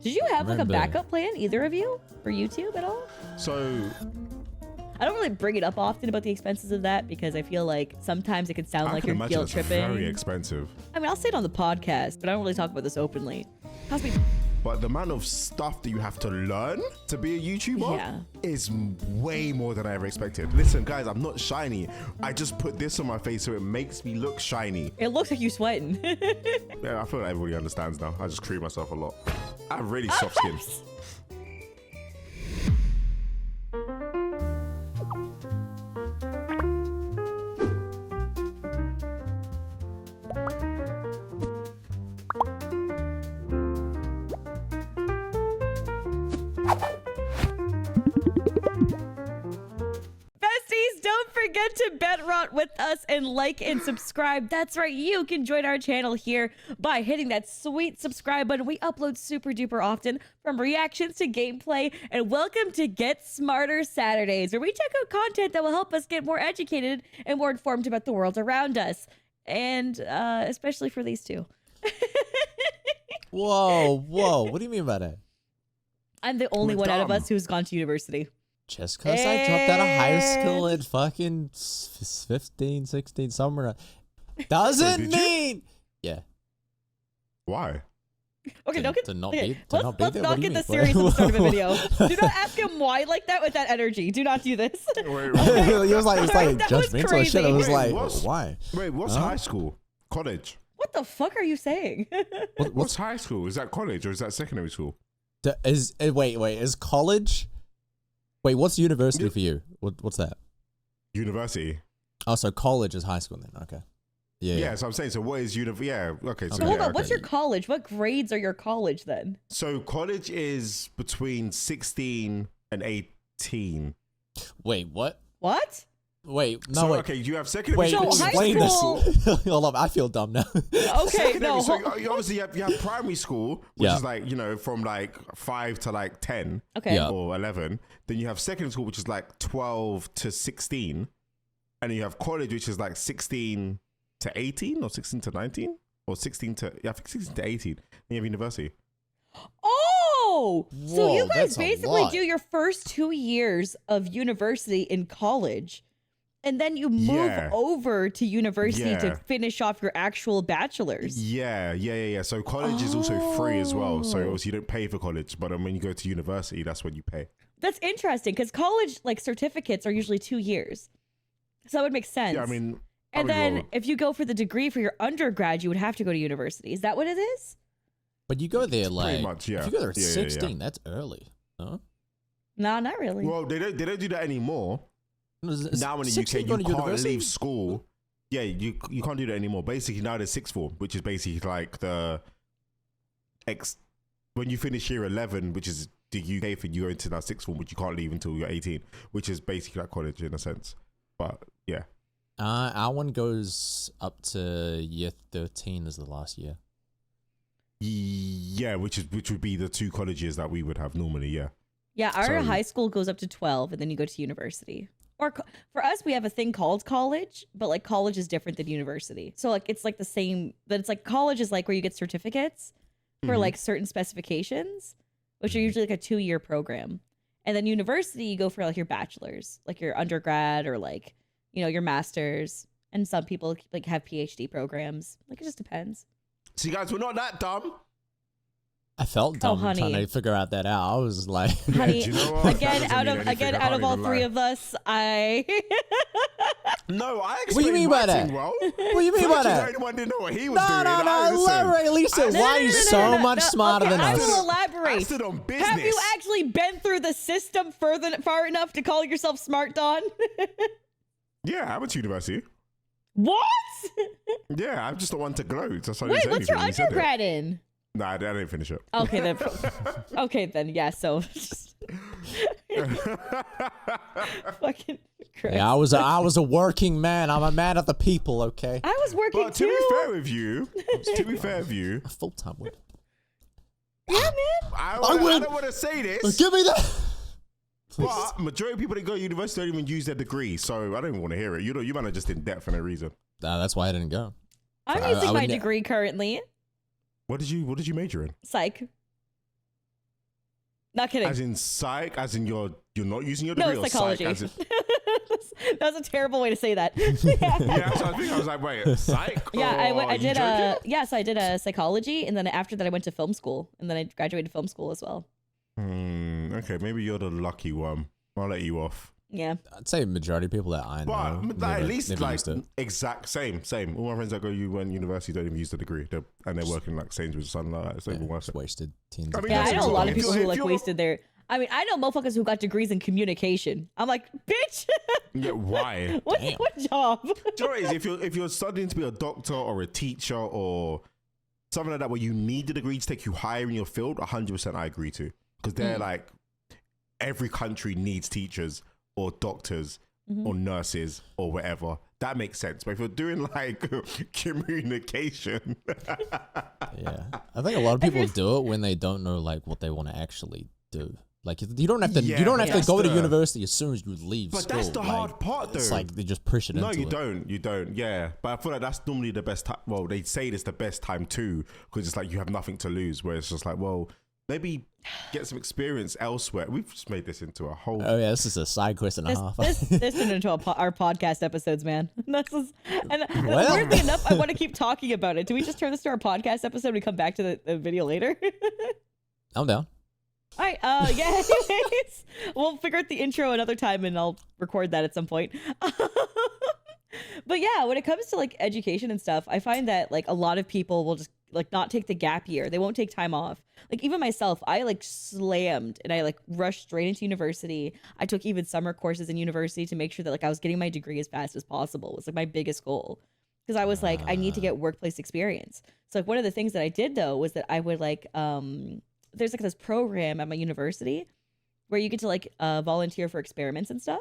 Did you have like a backup plan, either of you, for YouTube at all? So I don't really bring it up often about the expenses of that because I feel like sometimes it could sound like you're guilt tripping. Very expensive. I mean, I'll say it on the podcast, but I don't really talk about this openly. Cost me. But the amount of stuff that you have to learn to be a YouTuber is way more than I ever expected. Listen, guys, I'm not shiny. I just put this on my face so it makes me look shiny. It looks like you sweating. Yeah, I feel like everybody understands now. I just cream myself a lot. I have really soft skin. Forget to bedrot with us and like and subscribe. That's right, you can join our channel here by hitting that sweet subscribe button. We upload super duper often, from reactions to gameplay. And welcome to Get Smarter Saturdays, where we check out content that will help us get more educated and more informed about the world around us, and especially for these two. Whoa, what do you mean by that? I'm the only one out of us who's gone to university. Just because I dropped out of high school at fucking 15, 16, somewhere. Doesn't mean... Yeah. Why? Okay, don't get... To not okay, be let's not get this serious at the start of a video. Do not ask him why like that with that energy. Do not do this. He was like judgmental and shit. I was like, why? Wait, what's high school? College? What the fuck are you saying? What's high school? Is that college or is that secondary school? Wait, is college... Wait, what's university for you? What's that? University. Oh, so college is high school then. Okay. Yeah. So I'm saying, so what is university? Yeah. Okay. So hold on. What's your college? What grades are your college then? So college is between 16 and 18. Wait, what? What? Wait, no, so, wait. Okay, you have secondary wait, school. Explain this. Hold on, I feel dumb now. Okay, no. So obviously you have primary school, which is like, you know, from like 5 to like 10 or 11. Then you have secondary school, which is like 12 to 16. And then you have college, which is like 16 to 18 or 16 to 19 or 16 to, I think 16 to 18. Then you have university. Oh, whoa, so you guys basically do your first 2 years of university in college. And then you move over to university to finish off your actual bachelor's. Yeah. So college is also free as well. So obviously you don't pay for college, but when you go to university, that's when you pay. That's interesting because college like certificates are usually 2 years. So that would make sense. Yeah, I mean. And then if you go for the degree for your undergrad, you would have to go to university. Is that what it is? But you go there like, pretty much, if you go there at 16, that's early. Huh? No, not really. Well, they don't do that anymore. Now in the UK, you can't leave school. Yeah, you can't do that anymore. Basically, now there's sixth form, which is basically like when you finish year 11, which is the UK thing, you go into that sixth form, which you can't leave until you're 18, which is basically like college in a sense. But yeah. Our one goes up to year 13 as the last year. Yeah, which would be the 2 colleges that we would have normally. Yeah. Yeah, our high school goes up to 12, and then you go to university. Or for us, we have a thing called college, but like college is different than university. So like it's like the same, but it's like college is like where you get certificates for like certain specifications, which are usually like a 2-year program. And then university, you go for like your bachelor's, like your undergrad or like, you know, your master's. And some people like have PhD programs. Like it just depends. See, guys, we're not that dumb. I felt dumb trying to figure out that out. I was like, honey, you know what? again, out of all 3 of us, I. No, I explained what do you mean by that? Well. What do you mean by that? Anyone didn't know what he was doing. No, elaborate, Alicia. Why are you so much smarter than us? I will elaborate. I stood on business. Have you actually been through the system far enough to call yourself smart, Don? Yeah, I went to university. What? Yeah, I'm just the one to gloat. That's why wait, what's your undergrad in? Nah, I didn't finish it. Okay, then. Okay, then. Yeah, so. Fucking Christ. Yeah, I was a working man. I'm a man of the people, okay? I was working but too. To be fair with you, a full-time work. Yeah, man. I don't want to say this. Give me that. But majority of people that go to university don't even use their degree, so I don't even want to hear it. You know, you might have just in debt for no reason. That's why I didn't go. I'm using my degree currently. What did you major in? Psych. Not kidding. As in psych, as in you're not using your degree. No, psychology. Or psych, that was a terrible way to say that. Yeah, so I was like, wait, psych? Yeah, I did so I did a psychology, and then after that I went to film school, and then I graduated film school as well. Okay, maybe you're the lucky one. I'll let you off. Yeah, I'd say majority of people that I know, but at least like exact same. All my friends that went university don't even use the degree, and they're working like Sainsbury's or something like that. It's not even worth it. Wasted teens. I know a lot of people who like wasted their. I mean, I know motherfuckers who got degrees in communication. I'm like, bitch. Yeah, why? What job? Do you know what it is? If you're studying to be a doctor or a teacher or something like that, where you need the degree to take you higher in your field, 100% I agree to, because they're like, every country needs teachers or doctors or nurses or whatever. That makes sense. But if you're doing like communication, yeah, I think a lot of people do it when they don't know like what they want to actually do. Like you don't have to. You don't have to go to university as soon as you leave. But school. that's the hard part, though. It's like they just push it. No, into you it. don't. You don't. Yeah, but I feel like that's normally the best time. Well, they say it's the best time too, because it's like you have nothing to lose. Where it's just like, well, maybe get some experience elsewhere. We've just made this into a whole. Oh yeah, this is a side quest and a half. This turned into our podcast episodes, man. Well. Weirdly enough, I want to keep talking about it. Do we just turn this to our podcast episode? We come back to the video later. I'm down. All right. Yeah. Anyways, we'll figure out the intro another time, and I'll record that at some point. But yeah, when it comes to like education and stuff, I find that like a lot of people will just like not take the gap year. They won't take time off. Like even myself, I like slammed and I like rushed straight into university. I took even summer courses in university to make sure that like I was getting my degree as fast as possible. It was like my biggest goal, because I was like, I need to get workplace experience. So like one of the things that I did though was that I would like there's like this program at my university where you get to like volunteer for experiments and stuff.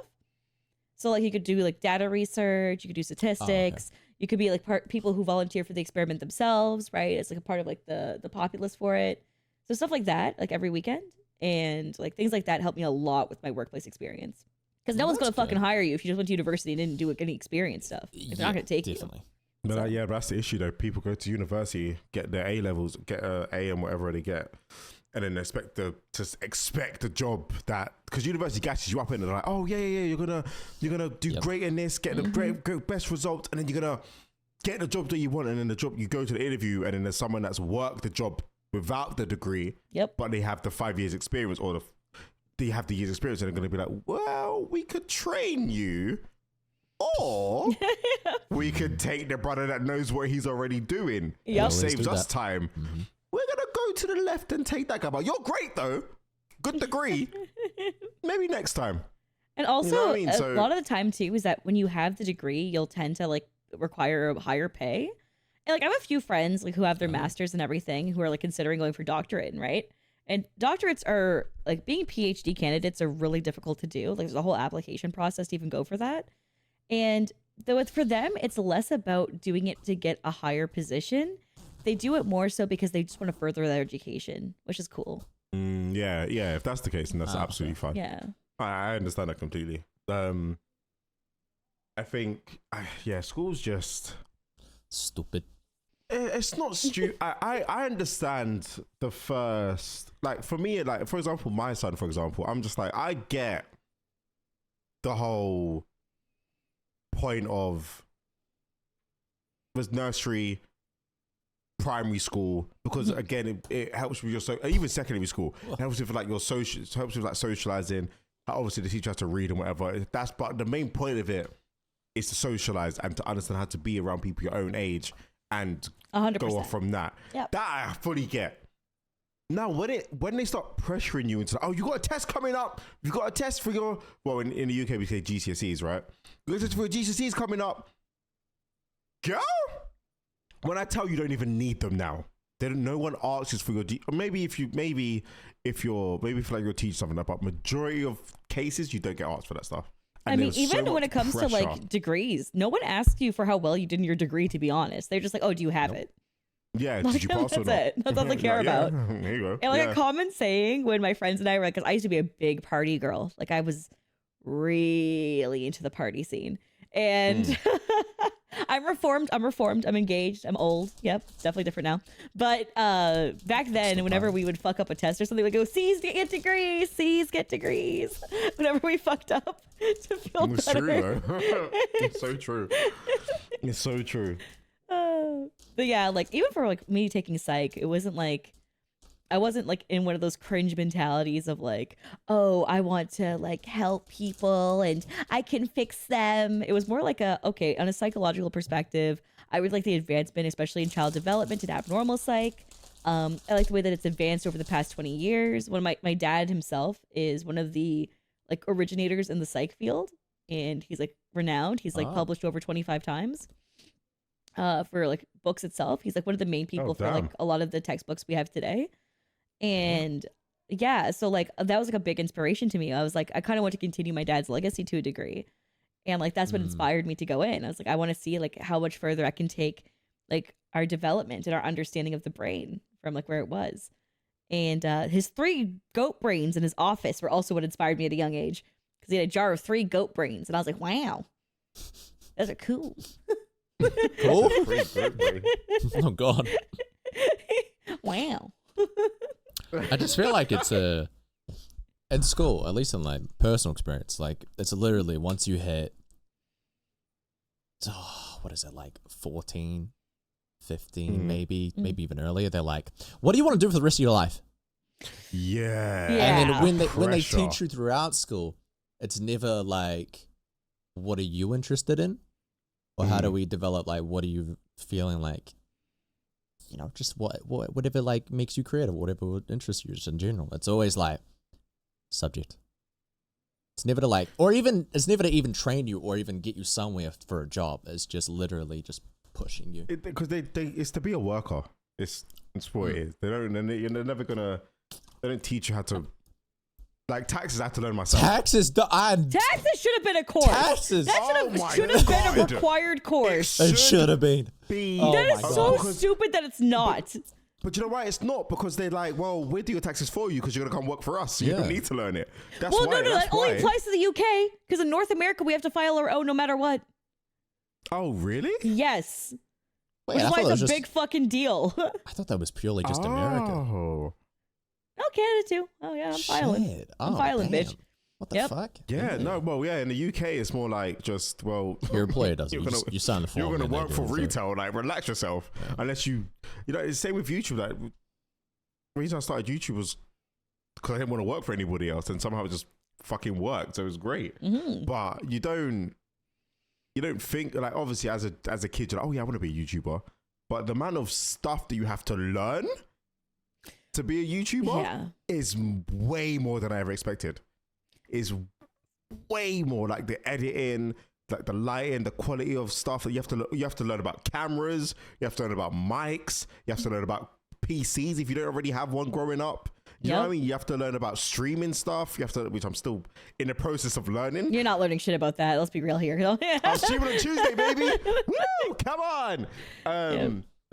So like you could do like data research, you could do statistics, you could be like people who volunteer for the experiment themselves, right? It's like a part of like the populace for it. So stuff like that, like every weekend, and like things like that helped me a lot with my workplace experience. Because no one's gonna fucking hire you if you just went to university and didn't do any experience stuff. They're not gonna take you. But yeah, that's the issue though. People go to university, get their A levels, get a A and whatever they get, and then expect a job that, because university gasses you up and they're like, oh yeah, you're gonna do great in this, get the great best result, and then you're gonna get the job that you want, and then the job you go to the interview, and then there's someone that's worked the job without the degree, but they have the 5 years experience, or they have the years experience, and they're gonna be like, well, we could train you. Or we could take the brother that knows what he's already doing. It saves us time. We're going to go to the left and take that guy. But you're great, though. Good degree. Maybe next time. And also, you know what I mean? A lot of the time, too, is that when you have the degree, you'll tend to, like, require a higher pay. And, like, I have a few friends, like, who have their masters and everything, who are, like, considering going for doctorate, right? And doctorates are, like, being PhD candidates are really difficult to do. Like, there's a whole application process to even go for that. And though for them, it's less about doing it to get a higher position. They do it more so because they just want to further their education, which is cool. Yeah. If that's the case, then that's absolutely fine. Yeah. I understand that completely. I think, school's just stupid. It's not stupid. I understand the first, like for me, like for example, my son, for example, I'm just like, I get the whole point of was nursery, primary school, because again it helps with your even secondary school. It helps with like your social, it helps with like socializing. Obviously the teacher has to read and whatever. But the main point of it is to socialize and to understand how to be around people your own age and 100%. go off from that. That I fully get. Now, when they start pressuring you into, you got a test coming up. You've got a test for your, in the UK we say GCSEs, right? You got a test for your GCSEs coming up. Girl, when I tell you don't even need them now. No one asks for your, or maybe if you're teaching something up, but majority of cases you don't get asked for that stuff. And I mean, even when it comes to like degrees, no one asks you for how well you did in your degree, to be honest. They're just like, oh, do you have it? Yeah, did you pass or not? That's it. That's all they care about. There you go. And like a common saying when my friends and I were like, because I used to be a big party girl. Like I was really into the party scene. And I'm reformed. I'm engaged. I'm old. Yep, definitely different now. But back then, whenever we would fuck up a test or something, we'd go, C's get degrees. C's get degrees. Whenever we fucked up to feel it's better. True, though. It's so true. It's so true. But yeah, like even for like me taking psych, it wasn't like I wasn't like in one of those cringe mentalities of like, oh, I want to like help people and I can fix them. It was more like okay, on a psychological perspective, I would like the advancement, especially in child development and abnormal psych. I like the way that it's advanced over the past 20 years. My dad himself is one of the like originators in the psych field, and he's like renowned. He's like published over 25 times. For like books itself. He's like one of the main people for like a lot of the textbooks we have today. And yeah, so like that was like a big inspiration to me. I was like, I kind of want to continue my dad's legacy to a degree. And like that's what inspired me to go in. I was like, I want to see like how much further I can take like our development and our understanding of the brain from like where it was. And his 3 goat brains in his office were also what inspired me at a young age, because he had a jar of 3 goat brains. And I was like, wow, those are cool. Cool. Oh God. Wow. I just feel like it's in school, at least in like personal experience, like it's literally once you hit, what is it, like 14, 15, maybe even earlier, they're like, what do you want to do for the rest of your life? Yeah. And then when they teach you throughout school, it's never like, what are you interested in? Or how do we develop, like, what are you feeling like? You know, just whatever like makes you creative, whatever would interest you just in general. It's always like subject. It's never to like, it's never to even train you or even get you somewhere for a job. It's just literally just pushing you. Because it's to be a worker. It's what it is. They're never gonna. They don't teach you how to. Like taxes, I had to learn myself. Taxes should have been a course. Taxes. That should have been a required course. It should have been. That is so stupid that it's not. But you know why it's not? Because they're like, well, we'll do your taxes for you because you're gonna come work for us. So you don't need to learn it. That's why. That only applies to the UK, because in North America we have to file our own no matter what. Oh, really? Yes. Wait, which is why it's a big fucking deal. I thought that was purely just America. Oh, Canada too. Oh yeah, I'm filing. I'm filing, damn. bitch. What the fuck? Yeah, no, well, yeah, in the UK, it's more like just, well... Your employer does it. You sign the form. You're going to work for retail, like, relax yourself. Yeah. Unless you know, it's the same with YouTube. Like, the reason I started YouTube was because I didn't want to work for anybody else, and somehow it just fucking worked, so it was great. Mm-hmm. But you don't think, like, obviously, as a kid, you're like, oh, yeah, I want to be a YouTuber. But the amount of stuff that you have to learn to be a YouTuber is way more than I ever expected. Is way more, like the editing, like the lighting, the quality of stuff that you have to learn about cameras, you have to learn about mics, you have to learn about PCs if you don't already have one growing up. You know what I mean? You have to learn about streaming stuff. You have to, which I'm still in the process of learning. You're not learning shit about that. Let's be real here. I'm streaming on Tuesday, baby. Woo! Come on. But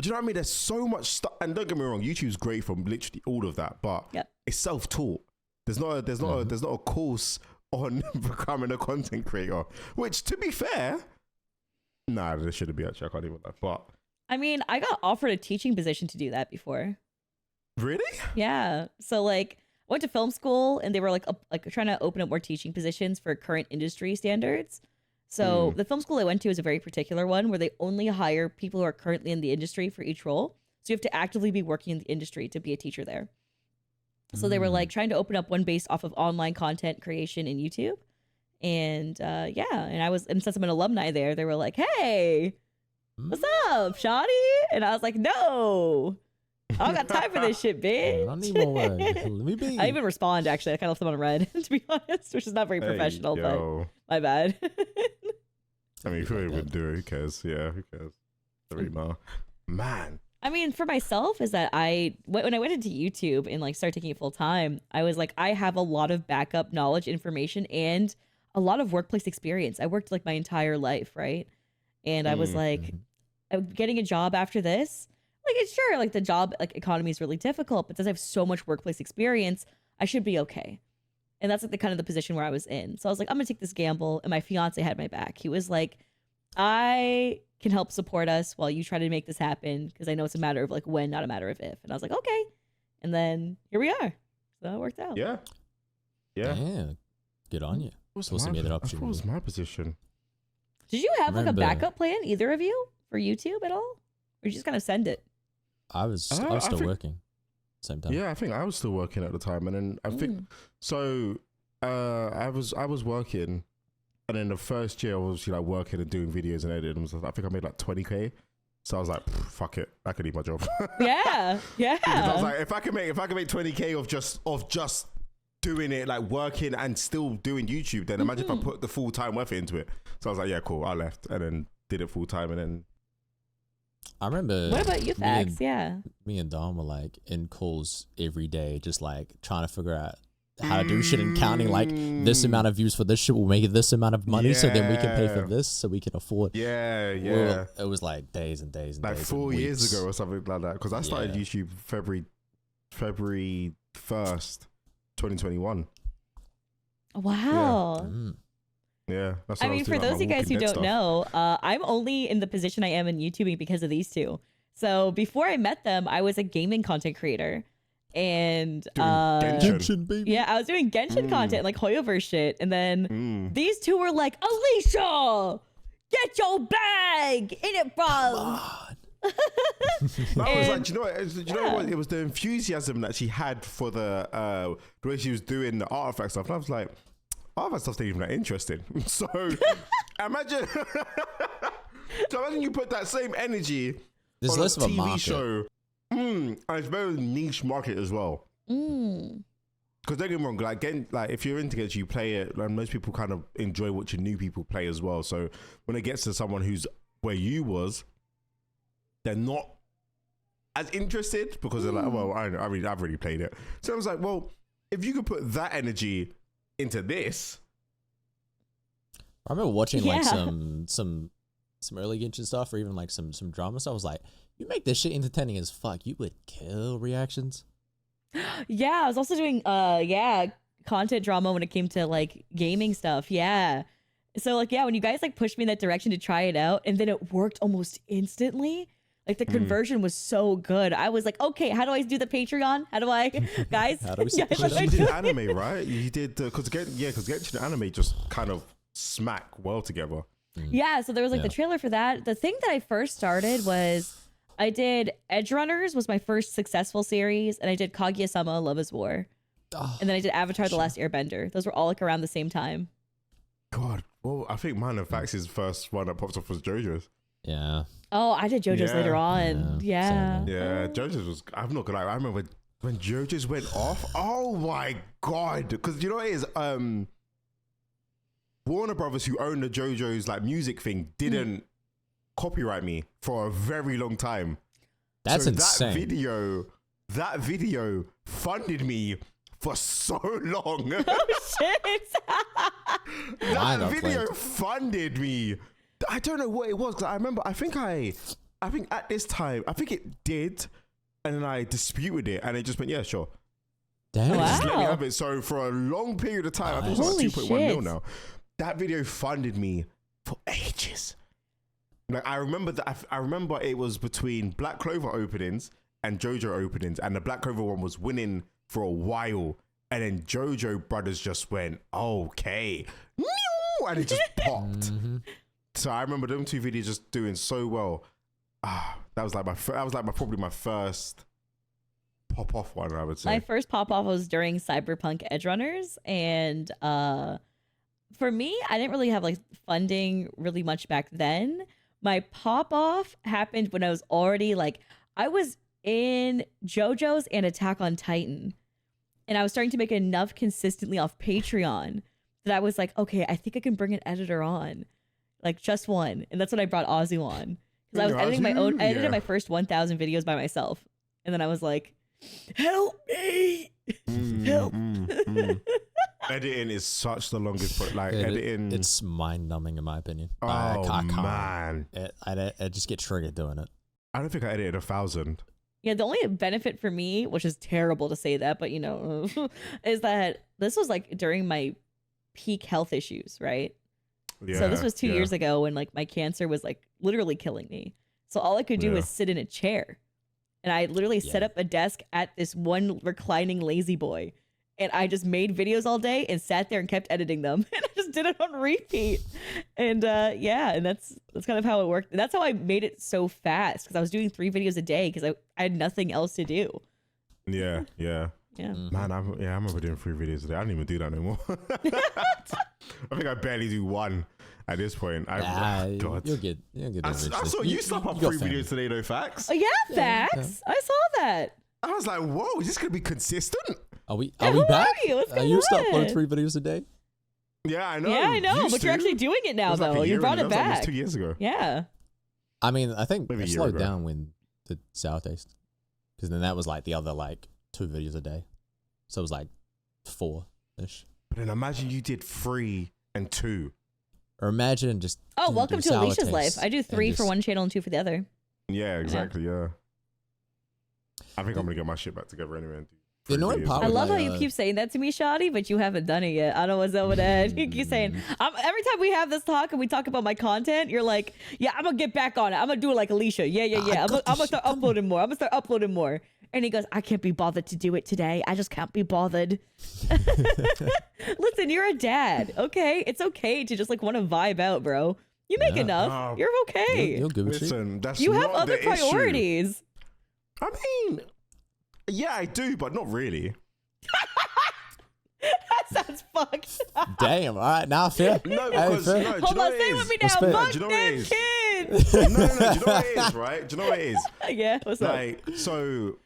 you know what I mean? There's so much stuff, and don't get me wrong, YouTube's great for literally all of that, but it's self-taught. There's not a course on becoming a content creator. Which, to be fair, there shouldn't be actually. I can't even lie. But I mean, I got offered a teaching position to do that before. Really? Yeah. So like, I went to film school, and they were like trying to open up more teaching positions for current industry standards. So the film school I went to is a very particular one where they only hire people who are currently in the industry for each role. So you have to actively be working in the industry to be a teacher there. So they were like trying to open up one based off of online content creation in YouTube. And and since I'm an alumni there, they were like, hey, what's up, Shawty? And I was like, no, I don't got time for this shit, bitch. I need more work. Let me be. I even respond, actually. I kind of left them on red, to be honest, which is not very professional, but my bad. I mean, if we would do it, who cares? Yeah, who cares? Man. I mean, for myself, is that when I went into YouTube and like started taking it full time, I was like, I have a lot of backup knowledge, information, and a lot of workplace experience. I worked like my entire life, right? And I was like, getting a job after this, like, it's sure, like the job like economy is really difficult, but since I have so much workplace experience, I should be okay. And that's like the kind of the position where I was in. So I was like, I'm gonna take this gamble, and my fiance had my back. He was like, I can help support us while you try to make this happen because I know it's a matter of like when, not a matter of if. And I was like, okay. And then here we are. So it worked out. Yeah. Good on you. What was my position? Did you have like a backup plan, either of you, for YouTube at all? Or you just kind of send it? I was still working same time. Yeah, I think I was still working at the time. And then I think, so I was working. And then the first year I was like working and doing videos and editing. I think I made like 20K. So I was like, fuck it, I could leave my job. Yeah. I was like, if I can make 20K of just doing it, like working and still doing YouTube, then imagine if I put the full time worth into it. So I was like, yeah, cool. I left and then did it full time, and then. I remember. What about you, Fax? Me and Dom were like in calls every day, just like trying to figure out how to do shit and counting like this amount of views for this shit will make it this amount of money, so then we can pay for this, so we can afford. Yeah. It was like days and days and like days. 4 years ago or something like that. Because I started YouTube February 1st, 2021. Wow. Yeah. That's I mean, for those of you guys who don't know, I'm only in the position I am in YouTubing because of these two. So before I met them, I was a gaming content creator. And Genshin, baby. Yeah, I was doing Genshin content, like Hoyoverse shit. And then these two were like, Alicia, get your bag in it, bro. That was like, do you know what? It was the enthusiasm that she had for the way she was doing the artifact stuff. And I was like, artifact stuff's not even that interesting. So imagine you put that same energy There's on less a of a TV market. show. And it's very niche market as well. Because don't get me wrong, like if you're into Genshin, you play it, and most people kind of enjoy watching new people play as well. So when it gets to someone who's where you was, they're not as interested because they're like, well, I've already played it. So I was like, well, if you could put that energy into this. I remember watching like some early Genshin stuff, or even like some drama stuff. I was like, you make this shit entertaining as fuck. You would kill reactions. Yeah, I was also doing content drama when it came to like gaming stuff. Yeah. So like when you guys like pushed me in that direction to try it out, and then it worked almost instantly. Like the conversion was so good. I was like, okay, how do I do the Patreon? How do I, guys? How do we you did anime, right? You did because Genshin anime just kind of smack well together. Yeah, so there was like the trailer for that. The thing that I first started was I did Edge Runners was my first successful series, and I did Kaguya-sama Love is War. And then I did Avatar The Last Airbender. Those were all like around the same time. God, well, I think mine and Fax's first one that popped up was JoJo's. Yeah. Oh, I did JoJo's later on. Yeah. Yeah, JoJo's was, I'm not gonna lie, I remember when JoJo's went off. Oh my God. Because you know what it is? Warner Brothers, who owned the JoJo's like music thing, didn't copyright me for a very long time. That's insane. That video funded me for so long. Oh shit! That video funded me. I don't know what it was, because I remember. I think at this time, I think it did, and then I disputed it, and it just went, yeah, sure. Damn. Wow. Just let me have it. So for a long period of time, I think it was like 2.1 mil now. That video funded me for ages. Like I remember that. I remember it was between Black Clover openings and JoJo openings, and the Black Clover one was winning for a while, and then JoJo Brothers just went okay, and it just popped. So I remember them two videos just doing so well. That was like probably my first pop off one, I would say. My first pop off was during Cyberpunk Edge Runners, and for me, I didn't really have like funding really much back then. My pop off happened when I was already like, I was in JoJo's and Attack on Titan, and I was starting to make enough consistently off Patreon that I was like, okay, I think I can bring an editor on, like just one. And that's when I brought Azu on, because I was editing my own. I edited my first 1,000 videos by myself, and then I was like, help me, help. Editing is such the longest part. Like editing, it's mind numbing in my opinion. Oh I can't. Man, I just get triggered doing it. I don't think I edited 1,000. Yeah, the only benefit for me, which is terrible to say that, but you know, is that this was like during my peak health issues, right? So this was 2 years ago when like my cancer was like literally killing me. So all I could do was sit in a chair. And I literally set up a desk at this one reclining lazy boy. And I just made videos all day and sat there and kept editing them. And I just did it on repeat. And and that's kind of how it worked. And that's how I made it so fast, because I was doing 3 videos a day because I had nothing else to do. Yeah. Man, I remember doing 3 videos a day. I don't even do that anymore. I think I barely do 1 at this point. God. You'll get I saw you slap up 3 videos today, though, Facts. Oh, yeah, Facts. Yeah. I saw that. I was like, whoa, is this going to be consistent? Are we back? You stop uploading 3 videos a day? Yeah, I know. Yeah, I know, but you're actually doing it now, though. You brought it back. That was 2 years ago. Yeah. I mean, I think Maybe it slowed down when the sour taste, because then that was like the other like 2 videos a day, so it was like 4-ish. But then imagine you did 3 and 2. Or imagine just welcome to Alicia's life. I do 3 for one channel and 2 for the other. Yeah, exactly. Yeah. I think I'm gonna get my shit back together anyway. And the annoying part. I love how you keep saying that to me, Shawty, but you haven't done it yet. I don't know what's over there. You keep saying, every time we have this talk and we talk about my content, you're like, yeah, I'm gonna get back on it. I'm gonna do it like Alicia. Yeah. I'm gonna start uploading more. And he goes, I can't be bothered to do it today. I just can't be bothered. Listen, you're a dad. Okay. It's okay to just like want to vibe out, bro. You make enough. You're okay. You'll give it. Listen, that's you have not other the priorities. Issue. I mean, yeah, I do, but not really. That sounds fucked. Damn. All right, now fair. No, because fair. Hold on, stay with me now. Fuck them kids. No, do you know what it is, right? Do you know what it is? Yeah, what's up? Like, so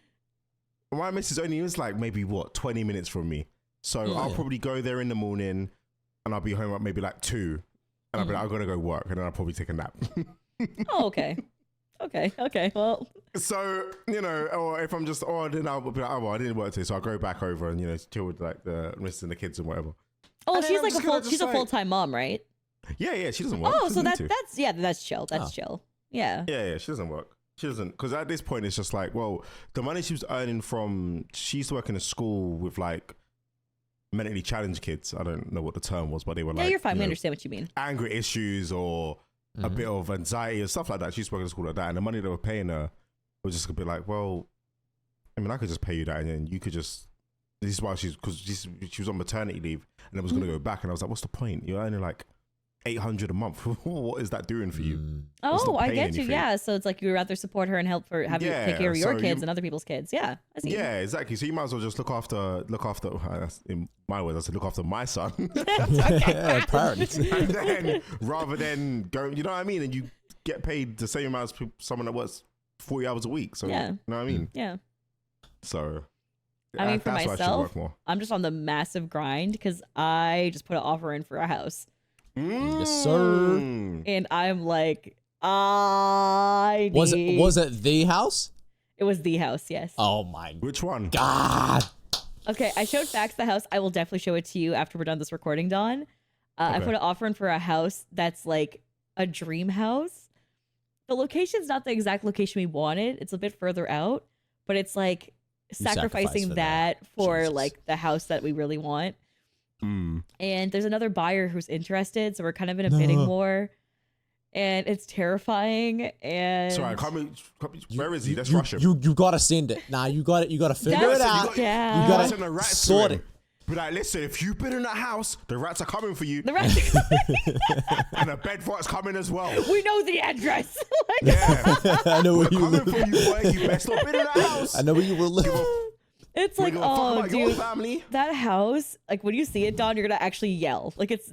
my missus only is like maybe 20 minutes from me. So I'll probably go there in the morning and I'll be home at maybe like 2. And I'll be like, I'm gonna go work, and then I'll probably take a nap. Oh, okay. Okay. Well, so, you know, or if I'm just, then I'll be like, oh, well, I didn't work today, so I'll go back over and, you know, chill with like the missus and the kids and whatever. Oh, and she's like she's a full-time mom, right? Yeah, she doesn't work. Oh, so that's chill. That's chill. Yeah. Yeah, she doesn't work. She doesn't, because at this point it's just like, well, the money she was earning from, she used to work in a school with like mentally challenged kids. I don't know what the term was, but they were like, you're fine. We understand what you mean. Anger issues or a bit of anxiety and stuff like that. She used to work in a school like that, and the money they were paying her was just gonna be like, well, I mean, I could just pay you that, and then you could just. This is why she was on maternity leave, and I was gonna go back, and I was like, what's the point? You're earning like $800 a month. What is that doing for you? Oh, I get you. Yeah, so it's like you would rather support her and help her have you take care of your kids and other people's kids. Yeah, I see. Yeah, exactly. So you might as well just look after. In my words, I said look after my son. Priorities. And then rather than go, you know what I mean, and you get paid the same amount as someone that works 40 hours a week. So you know what I mean. Yeah. So. I mean, for myself, I'm just on the massive grind because I just put an offer in for a house. Yes, sir. And I'm like, was it the house? It was the house, yes. Oh my Which one? God. Okay, I showed Fax the house. I will definitely show it to you after we're done this recording, Dawn. Okay. I put an offer in for a house that's like a dream house. The location's not the exact location we wanted. It's a bit further out, but it's like sacrificing that for like the house that we really want. And there's another buyer who's interested, so we're kind of in a bidding war, and it's terrifying. And sorry, where is he? Let's rush him. You gotta send it. Nah, you got it. You gotta figure it out. You gotta sort it. Be like, listen, if you bid in that house, the rats are coming for you. The rats are coming. And the bedfight's coming as well. We know the address. Yeah. I know where you live. live. For you, boy. You best not bid in that house. I know where you will live. It's like, oh, dude, that house, like when you see it, Dawn, you're going to actually yell. Like it's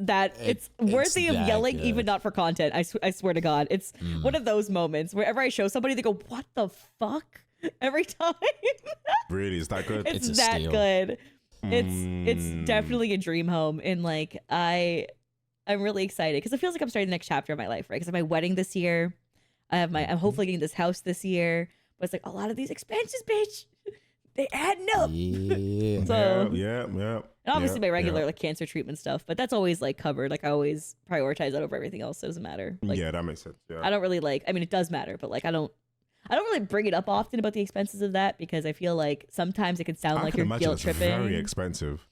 worthy of yelling, good. Even not for content. I swear to God. It's one of those moments wherever I show somebody, they go, what the fuck? Every time. Really? Is that good? It's that steal. Good. It's definitely a dream home. And like, I'm really excited because it feels like I'm starting the next chapter of my life, right? Because I have my wedding this year. I'm hopefully getting this house this year. But it's like a lot of these expenses, bitch. They adding up. Yeah. So yeah. And obviously my regular like cancer treatment stuff, but that's always like covered. Like I always prioritize that over everything else. So it doesn't matter. Like, yeah, that makes sense. Yeah. I don't really it does matter, but like I don't really bring it up often about the expenses of that because I feel like sometimes it can sound like you're guilt tripping. Very expensive.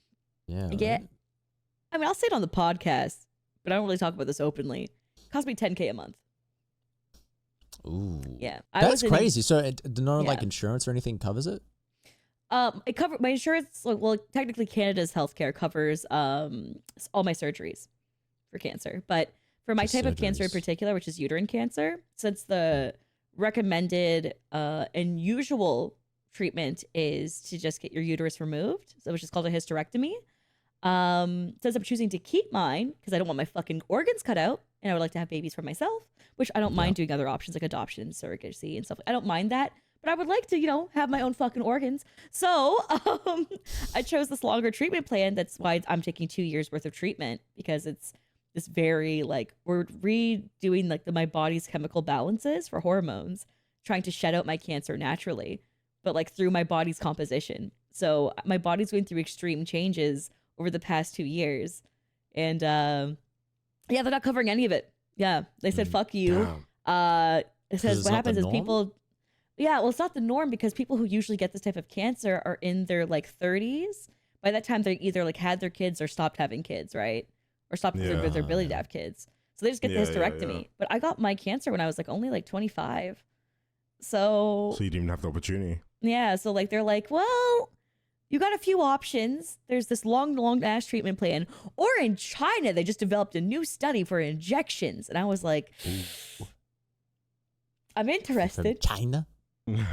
Yeah. Yeah. I mean, I'll say it on the podcast, but but I don't really talk about this openly. It cost me $10K a month. Ooh. Yeah. That's crazy. So no like insurance or anything covers it? It covered my insurance. Well, technically Canada's healthcare covers all my surgeries for cancer, but for my type of cancer in particular, which is uterine cancer, since the recommended and usual treatment is to just get your uterus removed, so which is called a hysterectomy. Since I'm choosing to keep mine because I don't want my fucking organs cut out, and I would like to have babies for myself, which I don't mind doing other options like adoption, surrogacy, and stuff. I don't mind that. But I would like to, have my own fucking organs. So I chose this longer treatment plan. That's why I'm taking 2 years worth of treatment, because it's this very we're redoing my body's chemical balances for hormones, trying to shed out my cancer naturally, but through my body's composition. So my body's going through extreme changes over the past 2 years. And they're not covering any of it. Yeah. They said, fuck you. It says what happens is people... Yeah, well, it's not the norm because people who usually get this type of cancer are in their 30s. By that time, they either had their kids or stopped having kids, right? Or stopped their ability to have kids. So they just get the hysterectomy. But I got my cancer when I was only 25. So you didn't even have the opportunity. Yeah, so they're well, you got a few options. There's this long ass treatment plan. Or in China, they just developed a new study for injections. And I was like, ooh. I'm interested. From China?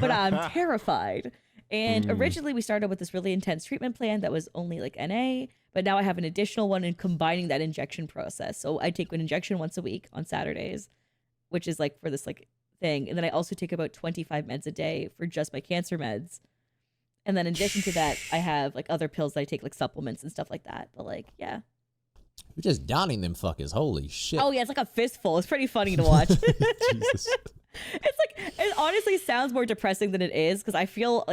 But I'm terrified. And originally we started with this really intense treatment plan that was only NA, but now I have an additional one and combining that injection process. So I take an injection once a week on Saturdays, which is for this thing. And then I also take about 25 meds a day for just my cancer meds. And then in addition to that, I have other pills that I take, supplements and stuff like that. But yeah. You're just downing them fuckers. Holy shit. Oh yeah, it's a fistful. It's pretty funny to watch. Jesus. It's it honestly sounds more depressing than it is because I feel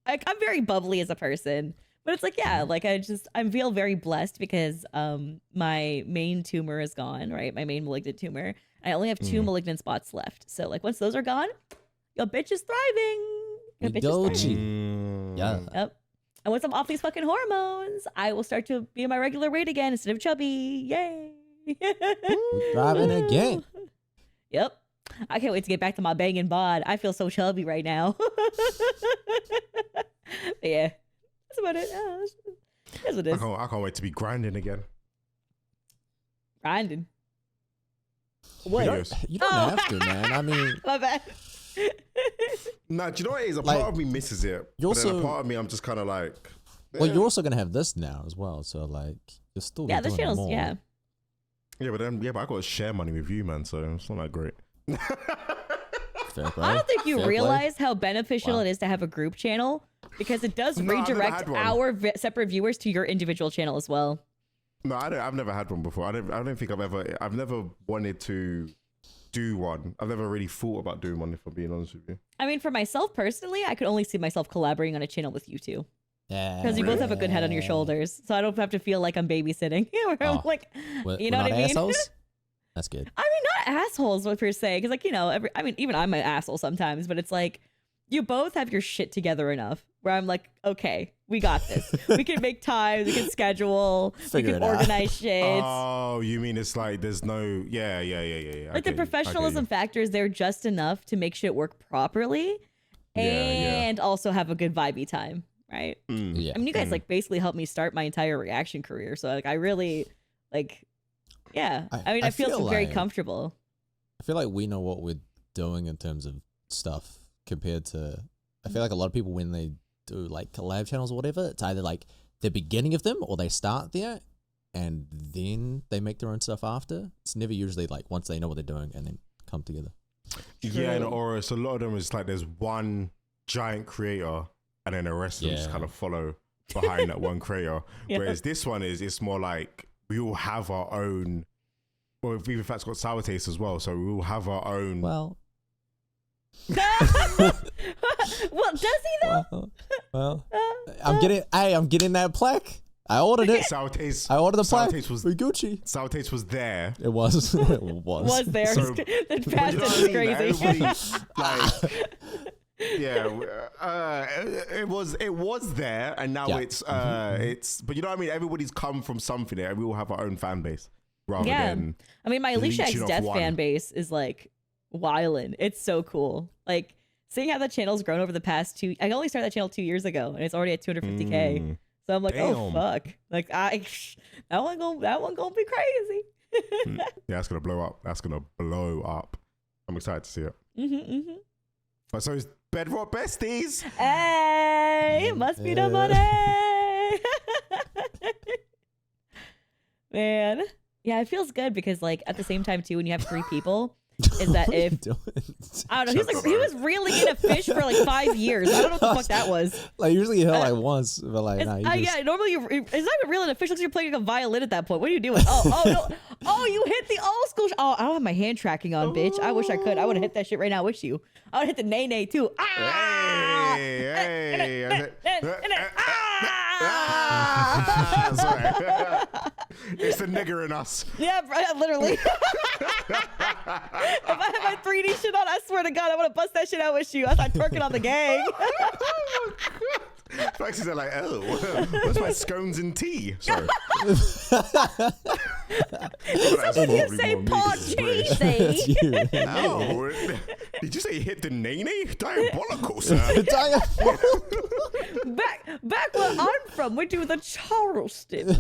I'm very bubbly as a person, but it's I feel very blessed because my main tumor is gone, right? My main malignant tumor. I only have 2 malignant spots left. So once those are gone, your bitch is thriving. Your bitch is thriving. Yeah. Yep. And once I'm off these fucking hormones, I will start to be my regular weight again instead of chubby. Yay. Thriving again. Yep. I can't wait to get back to my banging bod. I feel so chubby right now. But yeah, that's about it. That's what it is. I can't wait to be grinding again. Grinding? What? You don't have to, man. I mean... My bad. Nah, do you know what it is? A part of me misses it. But then a part of me, I'm just kind of Well, you're also going to have this now as well. So, you're still this doing channel's, more. Yeah, but I got to share money with you, man. So it's not that great. Fair play. I don't think you realize how beneficial it is to have a group channel because it does redirect our separate viewers to your individual channel as well. No, I've never had one before. I don't think I've never wanted to do one. I've never really thought about doing one, if I'm being honest with you. I mean, for myself personally, I could only see myself collaborating on a channel with you two. Yeah. Because you both have a good head on your shoulders. So I don't have to feel like I'm babysitting. Where I'm you know what I mean? Assholes? That's good. I mean, not assholes, what you're saying. Because, even I'm an asshole sometimes, but it's you both have your shit together enough where I'm okay, we got this. We can make time, we can schedule, we can organize shit. Oh, you mean it's there's no, yeah. The professionalism factor is there just enough to make shit work properly and also have a good vibey time, right? Yeah. I mean, you guys basically helped me start my entire reaction career. So I really yeah. I feel very comfortable. I feel like we know what we're doing in terms of stuff compared to, I feel like a lot of people when they do collab channels or whatever, it's either the beginning of them or they start there and then they make their own stuff after. It's never usually once they know what they're doing and then come together. Yeah, or it's a lot of them is there's one giant creator and then the rest of them just kind of follow behind that one creator. Whereas this one it's more we all have our own. Well, even if that's got sour taste as well, so we all have our own. Well, well, does he though? Well, I'm getting that plaque. I ordered it. Sour taste. I ordered the plaque. Sour taste was Gucci. Sour taste was there. It was. It was. Was there? So, the fast is crazy. It was there, and now it's. But you know what I mean. Everybody's come from something there. We all have our own fan base. rather than. I mean, my Alicia X leeching off Death one. fan base is like wildin'. It's so cool. Like seeing how the channel's grown over the past I only started that channel 2 years ago, and it's already at 250K. So I'm like, oh fuck, like that one gonna be crazy. Yeah, that's gonna blow up. That's gonna blow up. I'm excited to see it. But so is Bedrock Besties. Hey, must be the money. Man, yeah, it feels good because like at the same time too, when you have 3 people. Is that if I don't know? He was reeling in a fish for like 5 years. I don't know what the fuck that was. Like usually you hit like once, but like yeah. Normally it's not even reeling a fish. Looks like you're playing like a violin at that point. What are you doing? Oh no! Oh, you hit the old school. Oh, I don't have my hand tracking on, bitch. I wish I could. I would have hit that shit right now with you. I would hit the nay nay too. Sorry. It's the nigger in us. Yeah, literally. If I had my 3D shit on, I swear to God, I want to bust that shit out with you. I start twerking on the gang. Faxies are like, oh, what's my scones and tea? Sorry. Someone you say Paul cheesy. No. Did you say hit the nay-nay? Diabolical, sir. Back where I'm from, we do the Charleston.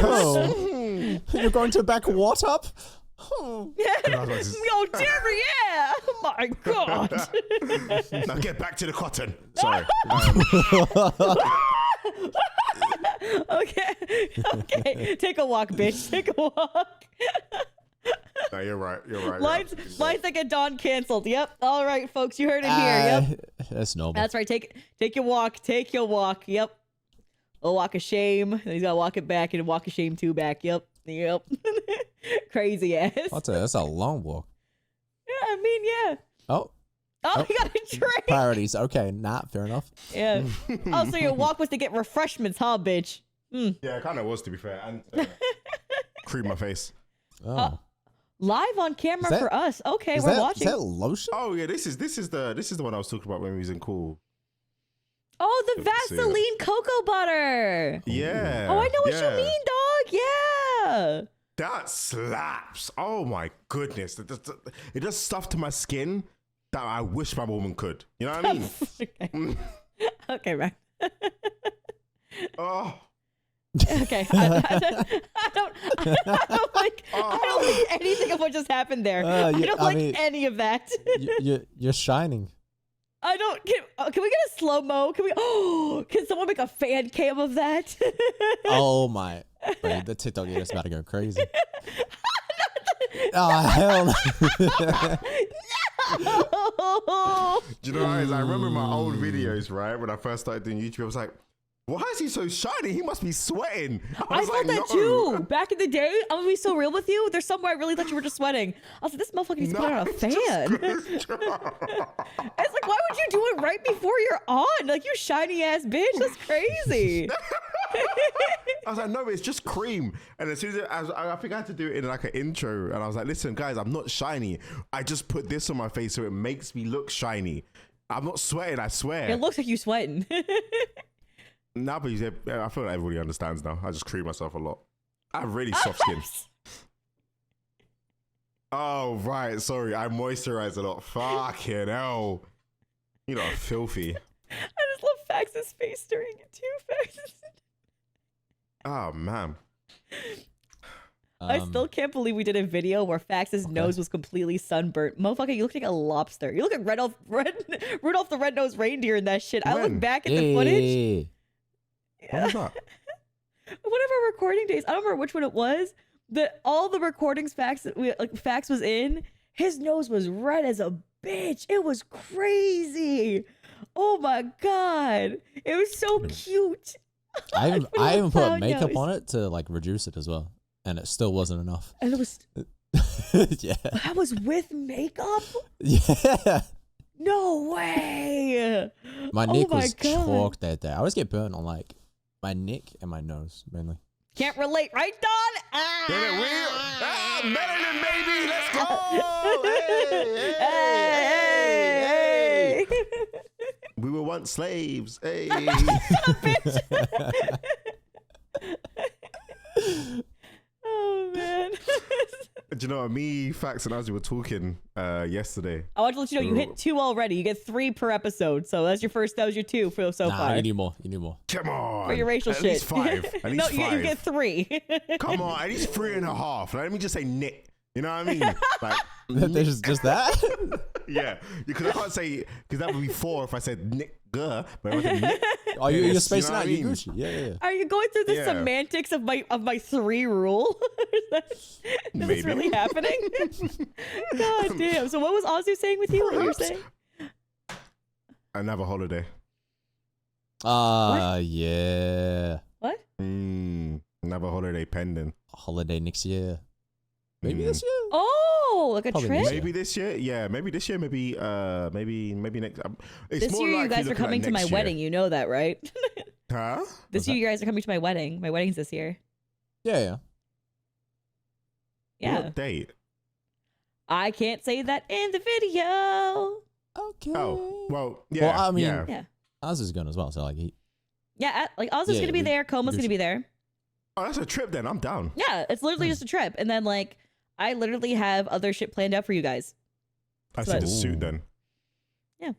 Oh. You're going to back what up? Yeah. Yo, Jerry, yeah. Oh my God. Now get back to the cotton. Sorry. Okay. Take a walk, bitch. Take a walk. No, you're right. Lines that get Dawn canceled. Yep. All right, folks, you heard it here. Yep. That's normal. That's right. Take your walk. Take your walk. Yep. A walk of shame. And he's got to walk it back and walk of shame too back. Yep. Crazy ass. That's a long walk. Yeah, I mean, yeah. Oh, you got a drink. Priorities. Okay, fair enough. Yeah. Oh, so your walk was to get refreshments, huh, bitch? Yeah, it kind of was, to be fair. And cream my face. Oh. Live on camera for us. Okay, we're watching. Is that lotion? Oh yeah, this is the one I was talking about when we was in cool. Oh, the Vaseline cocoa butter. Yeah. Oh, I know what you mean, dog. Yeah. That slaps. Oh my goodness. It does stuff to my skin that I wish my woman could. You know what I mean? Okay, right. Oh. Okay. I don't like anything of what just happened there. I don't like any of that. You're shining. I don't. Can we get a slow mo? Can someone make a fan cam of that? Oh my! Bro, the TikTok is about to go crazy. Oh hell! No. Do you know what? I remember my old videos, right? When I first started doing YouTube, I was like, why is he so shiny? He must be sweating. I thought that too. Back in the day, I'm gonna be so real with you. There's somewhere I really thought you were just sweating. I was like, this motherfucker needs to put on a fan. It's like, why would you do it right before you're on? Like, you shiny ass bitch. That's crazy. I was like, no, it's just cream. And as soon as I think I had to do it in like an intro, and I was like, listen, guys, I'm not shiny. I just put this on my face so it makes me look shiny. I'm not sweating, I swear. It looks like you sweating. Nah, but I feel like everybody understands now. I just cream myself a lot. I have really soft skin. Oh, right. Sorry. I moisturize a lot. Fucking hell. You know, filthy. I just love Fax's face during it too, Fax. Oh, man. I still can't believe we did a video where Fax's nose was completely sunburnt. Motherfucker, you look like a lobster. You look like Rudolph the Red-Nosed Reindeer in that shit. When? I look back at the footage. What was that? One of our recording days, I don't remember which one it was. All the recordings Fax was in, his nose was red as a bitch. It was crazy. Oh my God. It was so cute. I even put makeup on it to like reduce it as well. And it still wasn't enough. And it was yeah. That was with makeup? Yeah. No way. My neck was chalked that day. I always get burnt on like my neck and my nose mainly. Can't relate, right, Don? Melanin, baby, let's go. Hey. We were once slaves. Hey. Shut up, bitch. Oh man. know what? Me, Facts, and Ozzy were talking yesterday. I want to let you know you hit 2 already. You get 3 per episode. So that's your first. That was your 2 for so far. You need more. You need more. Come on. For your racial at shit. Least 5. At least no, 5. you get 3. Come on, at least 3.5. Let me just say knit. You know what I mean? Like There's just that. yeah, because I can't say because that would be 4 if I said nigga. But if I said knit, Oh, you're spacing out. You You're know Gucci. Yeah. Are you going through the Yeah. semantics of my 3 rule? Is this really happening? God damn. So what was Ozzy saying with you? What you were saying? Another holiday. Yeah. What? Another holiday pending. Holiday next year. Maybe this year. Oh, like a Probably trip? Maybe this year. Yeah, maybe this year. Maybe next. It's This more year you likely guys are looking coming at to my next year. wedding. You know that, right? Huh? This year you guys are coming to my wedding. My wedding's this year. Yeah. Yeah. What date? I can't say that in the video. Okay. Oh, well, yeah. Well, I mean, Yeah. Oz is going as well. So like Yeah, like Ozzy's Yeah, gonna be there. Coma's gonna be there. Oh, that's a trip then. I'm down. Yeah, it's literally just a trip. And then like I literally have other shit planned out for you guys. I So said a I- suit then. Yeah.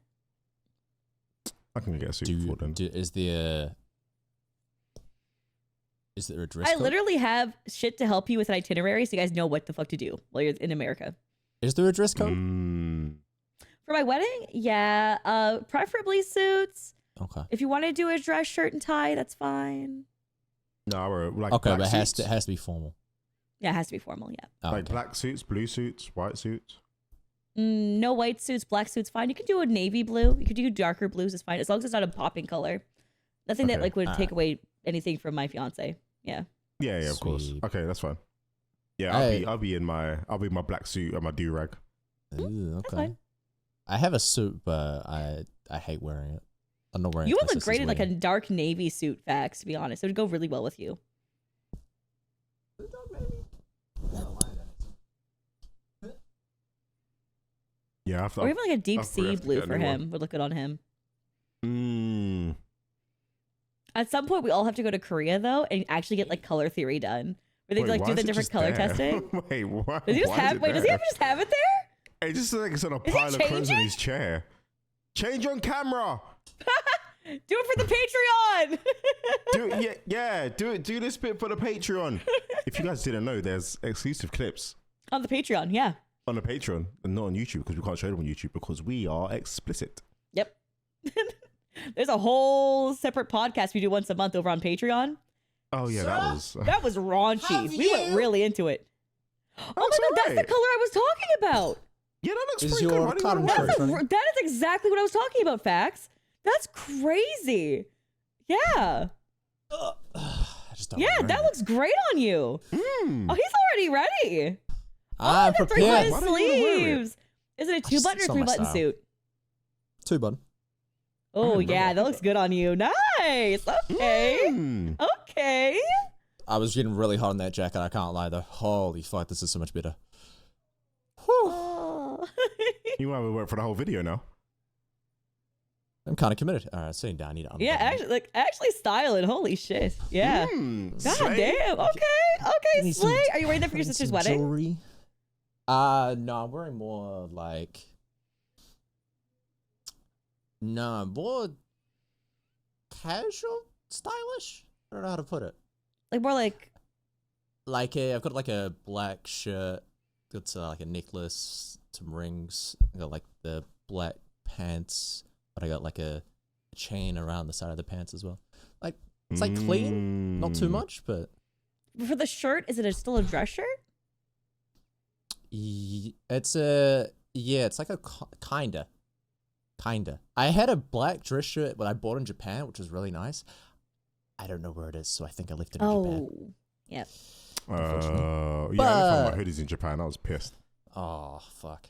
I can get a suit before then. is there a dress I code? literally have shit to help you with an itinerary so you guys know what the fuck to do while you're in America. Is there a dress code? For my wedding, yeah. Preferably suits. Okay. If you want to do a dress shirt and tie, that's fine. No, we're like Okay, black but suits. it has to be formal. Yeah, it has to be formal, yeah. Oh, Like okay. black suits, blue suits, white suits. No white suits, black suits, fine. You can do a navy blue. You could do darker blues, is fine. As long as it's not a popping color. Nothing that Okay. like would take away anything from my fiance. Yeah. Yeah, of course. Sweet. Okay, that's fine. Yeah, I'll be in my black suit and my do rag. Ooh, That's okay. fine. I have a suit, but I hate wearing it. I'm not wearing it. You would unless look it's great in like a wedding. dark navy suit, Facts, to be honest. It would go really well with you. Yeah, I've, Or even like a deep I'll sea have to blue get a for new him one. would look good on him. Mm. At some point, we all have to go to Korea though and actually get like color theory done, where they Wait, like why do is the it different just color there? testing. Wait, what? Does he just Why is have? it Wait, does he there? have to just have it there? It just looks like it's on a Is he pile of clothes on changing? his chair. Change on camera. Do it for the Patreon. Do this bit for the Patreon. If you guys didn't know, there's exclusive clips On the Patreon, yeah. on the Patreon and not on YouTube because we can't show them on YouTube because we are explicit. Yep. There's a whole separate podcast we do once a month over on Patreon. Oh yeah, That was raunchy. We went really into it. Oh my That's god, that's the alright. color I was talking about. Yeah, that looks Is pretty your good. Why do you cotton wanna shirt wear it? funny? That is exactly what I was talking about, Facts. That's crazy. Yeah. I just don't Yeah, like that wearing looks great on you. Mm. Oh, he's already ready. I'm Three prepared. button Why don't you wanna wear it? sleeves. Is it a just- 2-button it's or not my 3-button style. suit? 2-button. Oh, remember yeah, that. that looks good on you. Nice. Okay. Mm. Okay. I was getting really hot in that jacket. I can't lie though. Holy fuck, this is so much better. Whew. Oh. You might have worked for the whole video now. I'm kind of committed. All right, sitting down. I need to Yeah, actually styling. Holy shit. Yeah. Mm, God slay. damn. Okay. Give Okay, me some- Slay. Are you ready for your sister's wedding? Jewelry. No, I'm wearing more like. No, more casual, stylish. I don't know how to put it. Like more like Like I've got like a black shirt. Got like a necklace, some rings. I got like the black pants, but I got like a chain around the side of the pants as well. Like it's like clean, not too Mm. much, but for the shirt, is it still a dress shirt? it's like a kinda. I had a black dress shirt that I bought in Japan, which was really nice. I don't know where it is, so I think I left it in Japan. Oh. Yep. Yeah, I left all But- my hoodies in Japan. I was pissed. Oh fuck.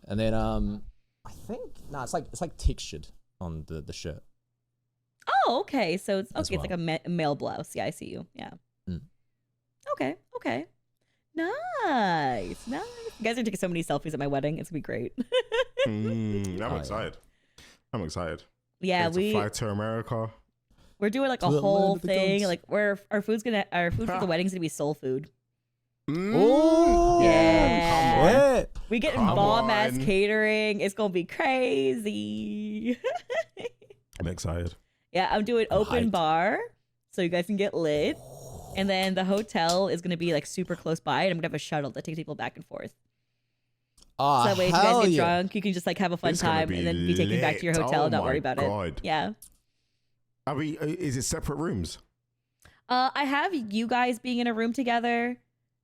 And then I think it's like textured on the shirt. Oh, okay. So it's As okay. It's like a male blouse. Yeah, I see you. Yeah. Mm. Okay. Okay. Nice. Nice. You guys are taking so many selfies at my wedding. It's gonna be great. I'm yeah. excited. I'm excited. Yeah, Get to fly to America. we're doing like a To the whole land of the thing. gods. Like our food for the wedding's gonna be soul food. Oh, yeah. We get Come bomb ass on. catering. It's gonna be crazy. I'm excited. Yeah, I'm doing open hyped. bar, so you guys can get lit. And then the hotel is gonna be like super close by, and I'm gonna have a shuttle that takes people back and forth. Oh, So that way, if you guys hell get yeah. drunk, you can just like have a fun It's gonna time be and then be taken back to your lit. hotel. Oh Don't my worry about God. it. Yeah. I mean, is it separate rooms? I have you guys being in a room together,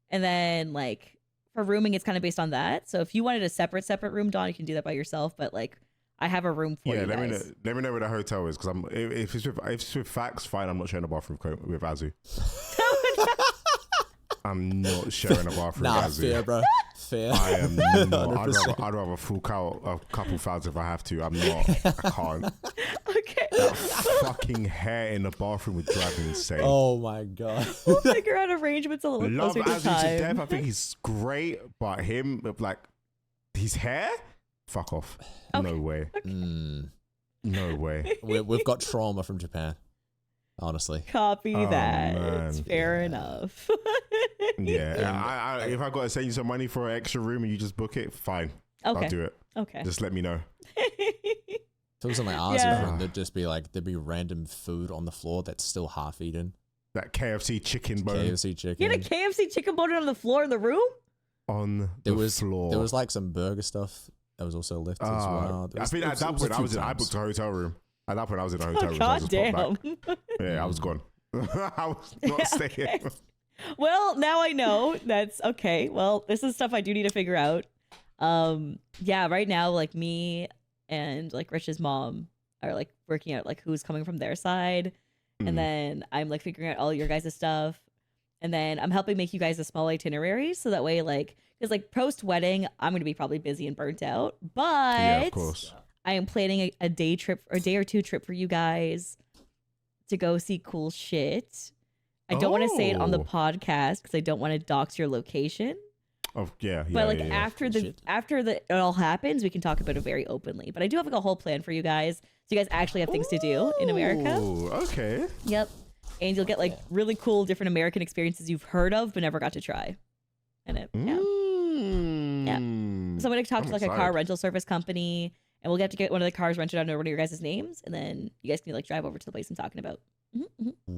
and then like for rooming, it's kind of based on that. So if you wanted a separate room, Dawn, you can do that by yourself. But like, I have a room for you let guys. me know where the hotel is, because if it's with Facts, fine. I'm not sharing a bathroom with Azu. I'm not sharing a bathroom Nah, with Azu. fair, bro. Fair. I am not. 100%. I'd rather fork out a couple thousand if I have to. I'm not. I can't. Okay. That fucking hair in the bathroom would drive me insane. Oh my god. We'll figure out arrangements a little Love closer to Azu to time. death. I think he's great, but him with like his hair, fuck off. Okay. No way. Mm. No way. We've got trauma from Japan. Honestly. Copy Oh, that. man. It's fair enough. Yeah. If I gotta send you some money for an extra room and you just book it, fine. Okay. I'll do it. Okay. Just let me know. If it was on like ours, Yeah. there'd just be like there'd be random food on the floor that's still half eaten. That KFC chicken bone KFC chicken. You had a KFC chicken bone on the floor in the room? on there the was floor. There was like some burger stuff that was also left as well. I think at that point I booked a hotel room. At that point I was in a hotel Oh, room. so I god just popped damn. back. Yeah, I was gone. I was not staying. Okay. Well, now I know. That's okay. Well, this is stuff I do need to figure out. Yeah, right now, like me and like Rich's mom are like working out like who's coming from their side. Mm. And then I'm like figuring out all your guys' stuff. And then I'm helping make you guys a small itinerary so that way, like, because like post wedding, I'm going to be probably busy and burnt out. But Yeah, of course. I am planning a day trip or a day or two trip for you guys to go see cool shit. I don't want to say it on the Oh. podcast because I don't want to dox your location. Oh yeah, yeah. But like yeah. after the Shit. it all happens, we can talk about it very openly. But I do have like a whole plan for you guys, so you guys actually have things to do in America. Ooh, okay. Yep, and you'll get like really cool different American experiences you've heard of but never got to try. And it, yeah. Mm. So I'm gonna talk to I'm like a car excited. rental service company, and we'll get to get one of the cars rented under one of your guys' names, and then you guys can like drive over to the place I'm talking about.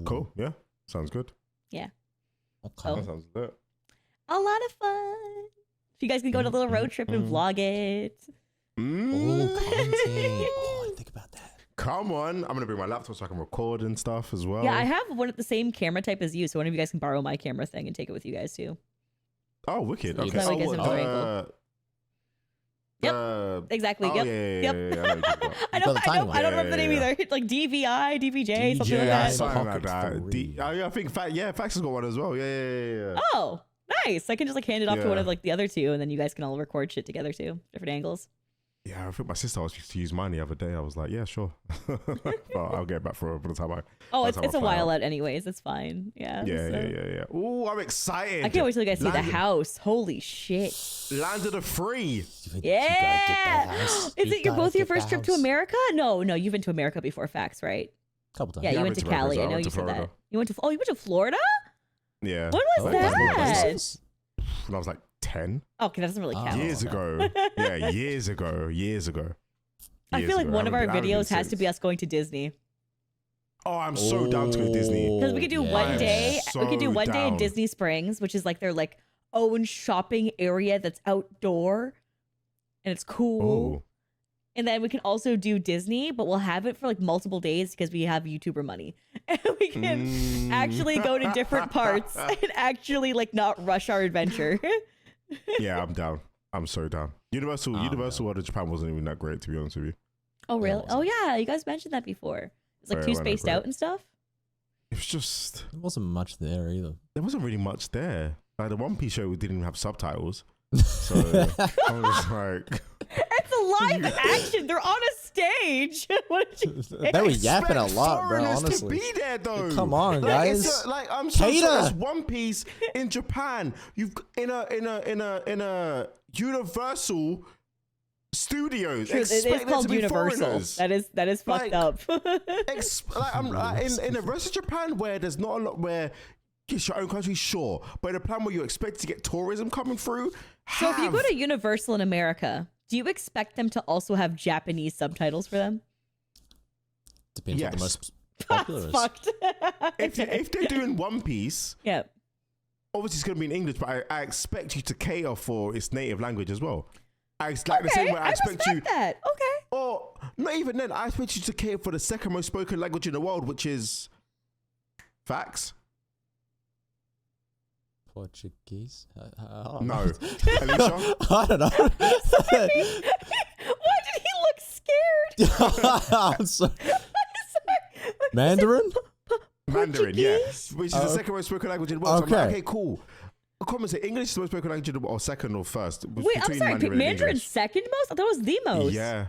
Cool. Yeah, sounds good. Okay. Oh. That sounds lit. A lot of fun. So you guys can go on a little road trip and vlog it. Oh, content. Oh, I didn't think about that. Come on, I'm gonna bring my laptop so I can record and stuff as well. Yeah, I have one of the same camera type as you, so one of you guys can borrow my camera thing and take it with you guys too. Oh, wicked. So you Okay. can- That way you guys have a angle. Exactly. Oh, yep. yeah, Yep. yeah, I know what you're talking about. I You've don't, got the I tiny don't, one. I don't remember the name Yeah, either. Like DVI, DVJ, something like DJI. that. Something like Pocket that. 3. I think Fax has got one as well. Yeah. Oh, nice. I can just like hand it off to one Yeah. of like the other two, and then you guys can all record shit together too, different angles. Yeah, I think my sister was used to use mine the other day. I was like, yeah, sure. Well, I'll get back for the time I. Oh, That's it's how a I find while out anyways. It's fine. Yeah. Yeah, so- yeah. Ooh, I'm excited. I can't wait till you guys see the Land- house. Holy shit. Land of the free. Yeah. Is it both your first trip to America? America? No, you've been to America before, Facts, right? Couple times. Yeah, Yeah, you I've went to been to America Cali. as I well. know I you went to said that. Florida. You went to Florida? Yeah. When was Oh, that? places. When I was like 10 Okay, that doesn't really count. years okay. ago. Yeah, years ago. I feel like one of our I haven't been videos has to since. be us going to Disney. Oh, I'm so down to go to Disney. Because we could do Yeah. one I am day. We could do so one day in down. Disney Springs, which is like their like own shopping area that's outdoor, and it's cool. Oh, And then we can also do Disney, but we'll have it for like multiple days because we have YouTuber money, and we can actually go to different parts and actually like not rush our adventure. Yeah, I'm down. I'm so down. Universal World of Japan wasn't even that great, to be honest with you. Oh really? Yeah, Oh yeah, you guys mentioned that before. It's like Yeah, too it wasn't spaced great. out and stuff. It was just There wasn't much there either. there wasn't really much there. Like the One Piece show, we didn't even have subtitles, so I was just like, It's a live action. They're on a stage. What did you say? They were yapping a expect lot, bro. foreigners Honestly, to be there though. Come on, Like, it's guys. like I'm so Cater. sorry. It's One Piece in Japan. You've in a Universal Studios. True, it Expect is there called to be Universal. foreigners. That is fucked Like- up. Like I'm in the rest of Japan where there's not a lot where It's your own country, sure. But in a plan where you expect to get tourism coming through, So if you go to Universal in America, do you expect them to also have Japanese subtitles for them? Depends what the most popular is. Fucked. if they're doing One Piece, Yeah. obviously it's going to be in English, but I expect you to cater for its native language as well. The same way I expect you. That. Okay. Or not even then, I expect you to cater for the second most spoken language in the world, which is facts. Portuguese? No. Alicia? I don't know. Why did he look scared? I'm sorry. Mandarin? Mandarin, yeah. Which is the second most spoken language in the world. Okay. So I'm like, okay, cool. Common say English is the most spoken language in the world, or second or first. Wait, I'm sorry. Mandarin's second most? I thought it was the most. Yeah.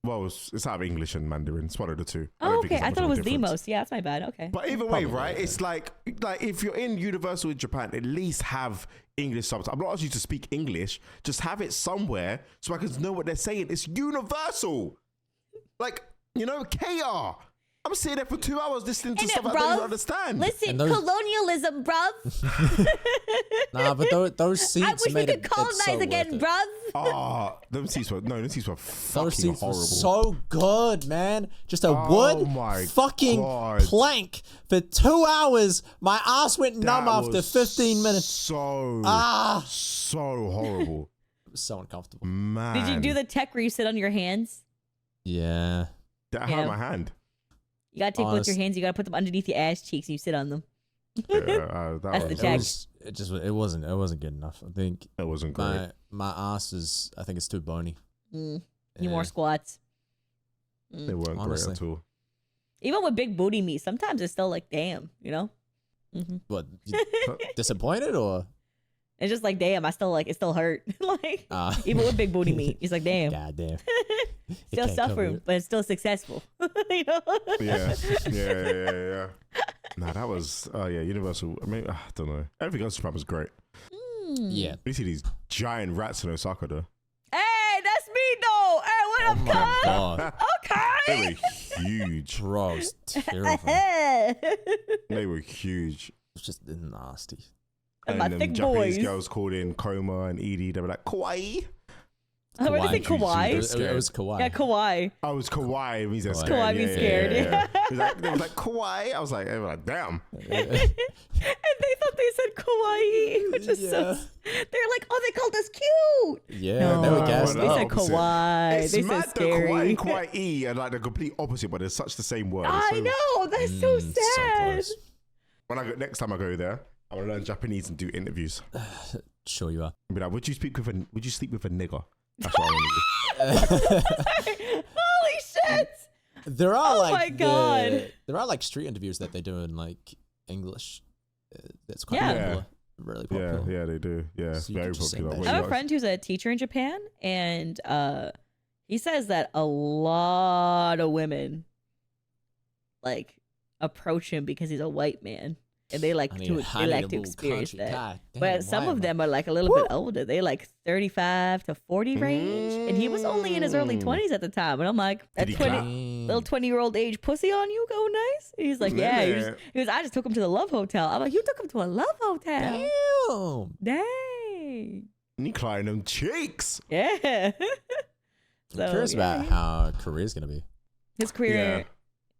Well, it's out of English and Mandarin. It's one of the two. Oh, okay. I thought it was the most. Yeah, that's my bad. Okay. But either way, right? It's like if you're in Universal in Japan, at least have English subtitles. I'm not asking you to speak English. Just have it somewhere so I can know what they're saying. It's Universal. Like, KR. I'm sitting there for 2 hours listening to stuff I don't even understand. Listen, colonialism, bruv. Nah, but those seats I wish we made could colonize again, bruv. Oh, them seats were fucking those seats horrible. were so good, man. Just a wood fucking plank for 2 hours. My ass went numb after 15 minutes. So horrible. It was so uncomfortable. Man. Did you do the tech where you sit on your hands? Yeah. That hurt my hand. You gotta take both your hands. You gotta put them underneath your ass cheeks, and you sit on them. That's the check. It wasn't good enough. I think it wasn't great. My ass is. I think it's too bony. Need more squats. They weren't great at all. Even with big booty meat, sometimes it's still like, damn, Mm-hmm. What? Disappointed or? It's just like, damn, it still hurt. Like, even with big booty meat, it's like, damn. God damn. Still suffering, but it's still successful. Yeah. Nah, that was Universal. I mean, I don't know. Everything else was great. Yeah. You see these giant rats in Osaka though. Hey, that's me though. Hey, what up, cuz? God. Okay. They were huge. Bro, it was terrifying. They were huge. It was just nasty. And my them thick Japanese boys. girls called in Koma and Edie. They were like, kawaii. What did you say, kawaii? It was kawaii. Yeah, kawaii. I was kawaii. It means they're scared. Kawaii means scared. Yeah. They was like, kawaii. I was like, they were like, damn. And they thought they said kawaii, which is so. They're like, oh, they called us cute. Yeah, they were gassed They up. said kawaii. It's They mad said scary. Kawaii and kawaii are like the complete opposite, but they're such the same word. I know. That's so sad. So when next time I go there, I want to learn Japanese and do interviews. Sure you are. I'll be like, would you sleep with a nigger? That's what I want to do. Holy shit. There are my God. There are like street interviews that they do in like English. That's quite Yeah. popular. Really popular. Yeah, they do. Yeah, So you very could just say popular. that. What I do have you a friend who's a teacher in Japan, and he says that a lot of women like approach him because he's a white man, and they like to experience that. God damn, But some of them are like a little bit older. They like 35 to 40 range, and he was only in his early 20s at the time. And I'm like, that Did he 20-year-old age pussy on you go nice? And he's like, yeah. He was, I just took him to the Love Hotel. I'm like, you took him to a Love Hotel? Damn. Dang. And he climbing them cheeks. Yeah. I'm curious about how Korea's gonna be. His career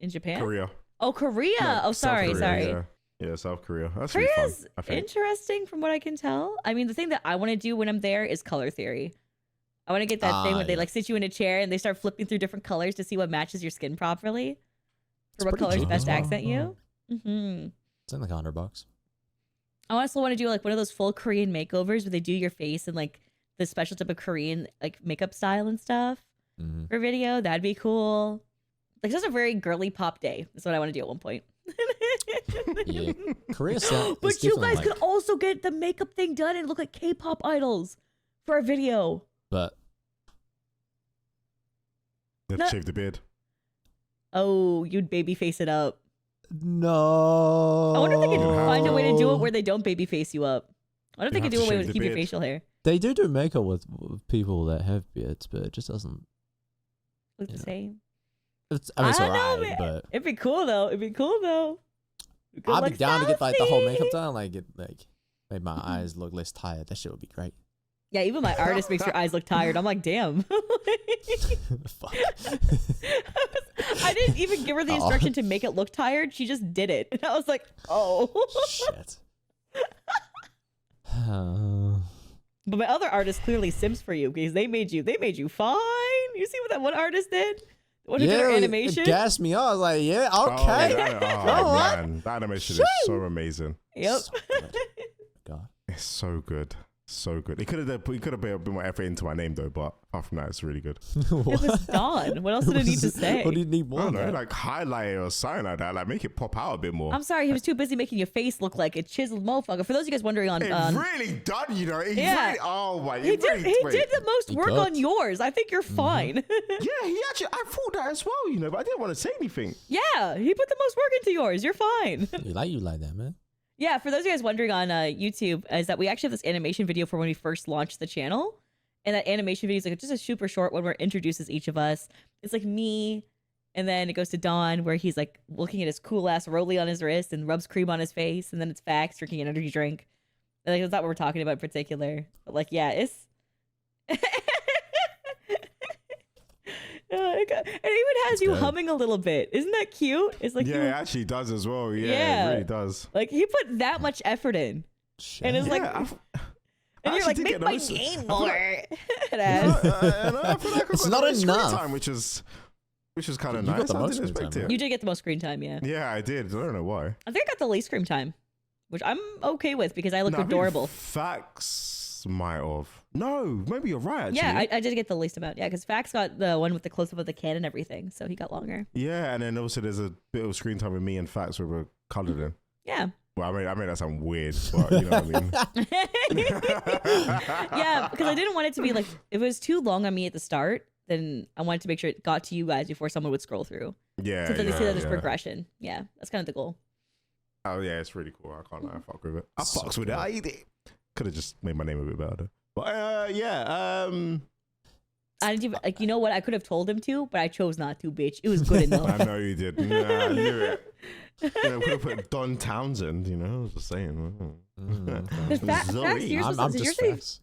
in Japan? Korea. Oh, Korea. No, oh, South sorry. Korea, Yeah, South Korea. That's really Korea's fun, I think. interesting from what I can tell. I mean, the thing that I want to do when I'm there is color theory. I want to get that thing where they like sit you in a chair and they start flipping through different colors to see what matches your skin properly. For what colors best accent you. Mm-hmm. It's in like $100. I also want to do like one of those full Korean makeovers where they do your face and like the special type of Korean like makeup style and stuff for video. That'd be cool. Like just a very girly pop day. That's what I want to do at one point. Yeah, Korea sound. But you guys could also get the makeup thing done and look like K-pop idols for a video. But They have to shave the beard. Oh, you'd baby face it up. no. I wonder if they could find a way to do it where they don't baby face you up. I wonder if they You could have do to a way shave to the keep your beard. facial hair. They do makeup with people that have beards, but it just doesn't. Look the Yeah. same. It's I don't know, alright, man. but It'd be cool though. I'd be down to get like the whole makeup done, like make my eyes look less tired. That shit would be great. Yeah, even my artist makes your eyes look tired. I'm like, damn. Fuck. I didn't even give her the instruction to make it look tired. She just did it. And I was like, oh. Shit. But my other artist clearly sims for you because they made you fine. You see what that one artist did? What did their animation? It gassed me up. I was like, yeah, okay. Man, that animation is so amazing. Yep. So God. It's so good. So good. He could have put a bit more effort into my name though, but apart from that, it's really good. It was Dawn. What else did it need to say? What do you need more? I don't know, like highlight it or something like that. Like make it pop out a bit more. I'm sorry, he was too busy making your face look like a chiseled motherfucker. For those of you guys wondering on, it really done, you know. He really, oh my, he did the most work on yours. I think you're fine. Yeah, he actually. I thought that as well, you know, but I didn't want to say anything. Yeah, he put the most work into yours. You're fine. You like that, man. Yeah, for those of you guys wondering on YouTube, is that we actually have this animation video for when we first launched the channel. And that animation video is like just a super short one where it introduces each of us. It's like me, and then it goes to Don where he's like looking at his cool ass rollie on his wrist and rubs cream on his face. And then it's Fax drinking an energy drink. Like, that's not what we're talking about in particular. But like, yeah, it's... and it even has you humming a little bit. Isn't that cute? It's like it actually does as well. Yeah, it really does. Like he put that much effort in, and it's like, and you're like, make my game more. It's not enough. Time, which is kind of nice. I didn't expect it. You did get the most screen time, yeah. Yeah, I did. I don't know why. I think I got the least screen time, which I'm okay with because I look adorable. Fax might have. No, maybe you're right. Actually. Yeah, I did get the least amount. Yeah, because Fax got the one with the close up of the can and everything, so he got longer. Yeah, and then also there's a bit of screen time with me and Fax where we're colored in. Yeah. Well, I mean that sound weird, but you know what I mean. Yeah, because I didn't want it to be like if it was too long on me at the start, then I wanted to make sure it got to you guys before someone would scroll through. Yeah, so that they see that there's progression. Yeah, that's kind of the goal. Oh yeah, it's really cool. I can't lie, I fuck with it. I fucks with it. I eat it. Could have just made my name a bit better. But I didn't even like. You know what? I could have told him to, but I chose not to. Bitch, it was good enough. I know you did. Nah, I knew it. You know, could have put Don Townsend. You know, I was just saying. Fax, I'm just Fax.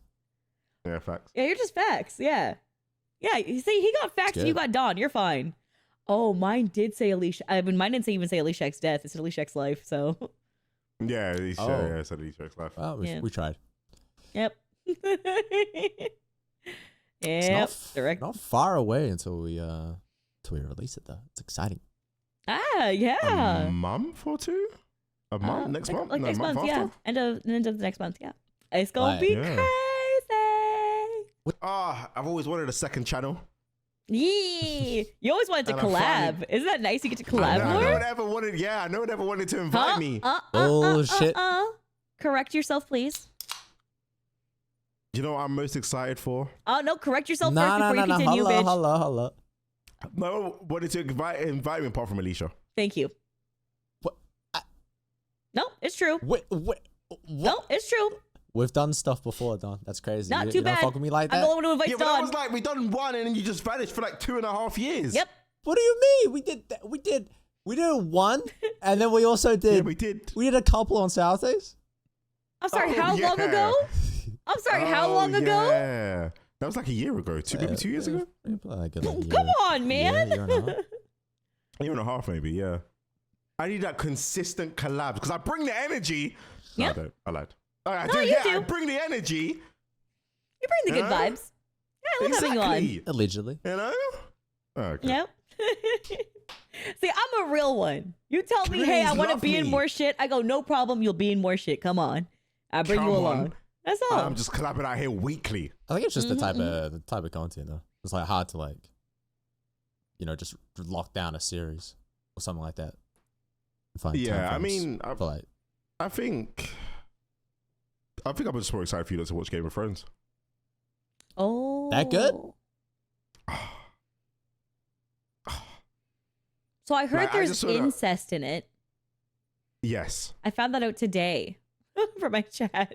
Yeah, Fax. Yeah, you're just Fax. Yeah, yeah. You see, he got Fax, and you got Don. You're fine. Oh, mine did say Alicia. I mean, mine didn't even say Alicia X death. It said Alicia X life. So. Yeah, Alicia. Yeah, it said Alicia X life. Well, we tried. Yep. Yeah, not far away until we release it though. It's exciting. Yeah. A month or two? A month? Next month? Like next month, yeah. End of the next month, yeah. It's gonna be crazy. I've always wanted a second channel. Yeah. You always wanted to collab. Isn't that nice? You get to collab more. No one ever wanted to invite me. Bullshit. Correct yourself, please. You know what I'm most excited for? Oh, no, correct yourself first before you continue, bitch. Hello. No one wanted to invite me apart from Alicia. Thank you. What? No, it's true. Wait, no, it's true. We've done stuff before, Don. That's crazy. Not too bad. Don't fuck with me like that. I'm the one who invites Don. But that was like, we done one and then you just vanished for like 2.5 years. Yep. What do you mean? We did one and then we also did. Yeah, we did. We did a couple on Saturdays. I'm sorry, how long ago? I'm sorry, how long ago? Yeah. That was like a year ago. Maybe 2 years ago? Come on, man. A year and a half, maybe, yeah. I need that consistent collab because I bring the energy. Yeah. No, I don't. I lied. I do. I bring the energy. You bring the good vibes. Yeah, I love having you on. Allegedly. You know? Okay. Yep. See, I'm a real one. You tell me, hey, I want to be in more shit. I go, no problem. You'll be in more shit. Come on. I'll bring you along. That's all. I'm just collabing out here weekly. I think it's just the type of content though. It's like hard to just lock down a series or something like that. Yeah, I mean, I think I'm just more excited for you to watch Game of Thrones. Oh, that good? So I heard there's incest in it. Yes. I found that out today from my chat.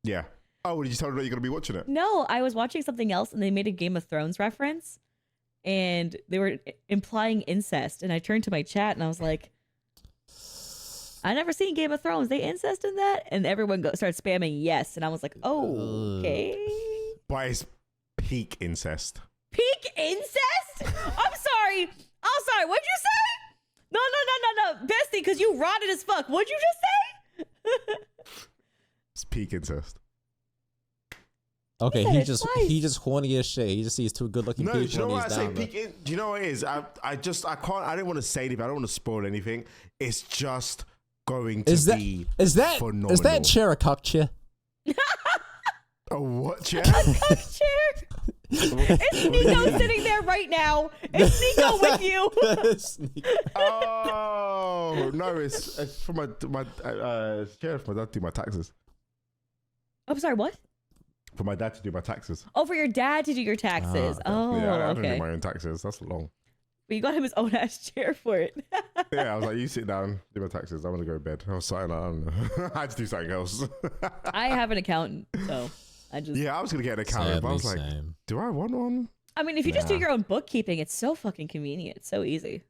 Yeah. Oh, did you tell me that you're going to be watching it? No, I was watching something else and they made a Game of Thrones reference and they were implying incest. And I turned to my chat and I was like, I never seen Game of Thrones. They incest in that, and everyone started spamming yes, and I was like, oh, okay. But it's peak incest. Peak incest? I'm sorry. What'd you say? No, bestie, because you rotted as fuck. What'd you just say? It's peak incest. Okay, he just horny as shit. He just sees two good looking people. No, do you know what I say? Down, Do you know what it is? I can't. I didn't want to say anything. I don't want to spoil anything. It's just going to be phenomenal. Is that chair a cock chair? A what chair? A cock chair. It's Nico sitting there right now. It's Nico with you. Oh no, it's for my chair for my dad to do my taxes. I'm sorry, what? For my dad to do my taxes. Oh, for your dad to do your taxes. Oh, yeah, I don't okay. do my own taxes. That's long. But you got him his own ass chair for it. Yeah, I was like, you sit down, do my taxes. I want to go to bed. I was something like, I don't know. I had to do something else. I have an accountant, so I just. Yeah, I was gonna get an accountant, but I was like, do I want one? I mean, if you just do your own bookkeeping, it's so fucking convenient. It's so easy.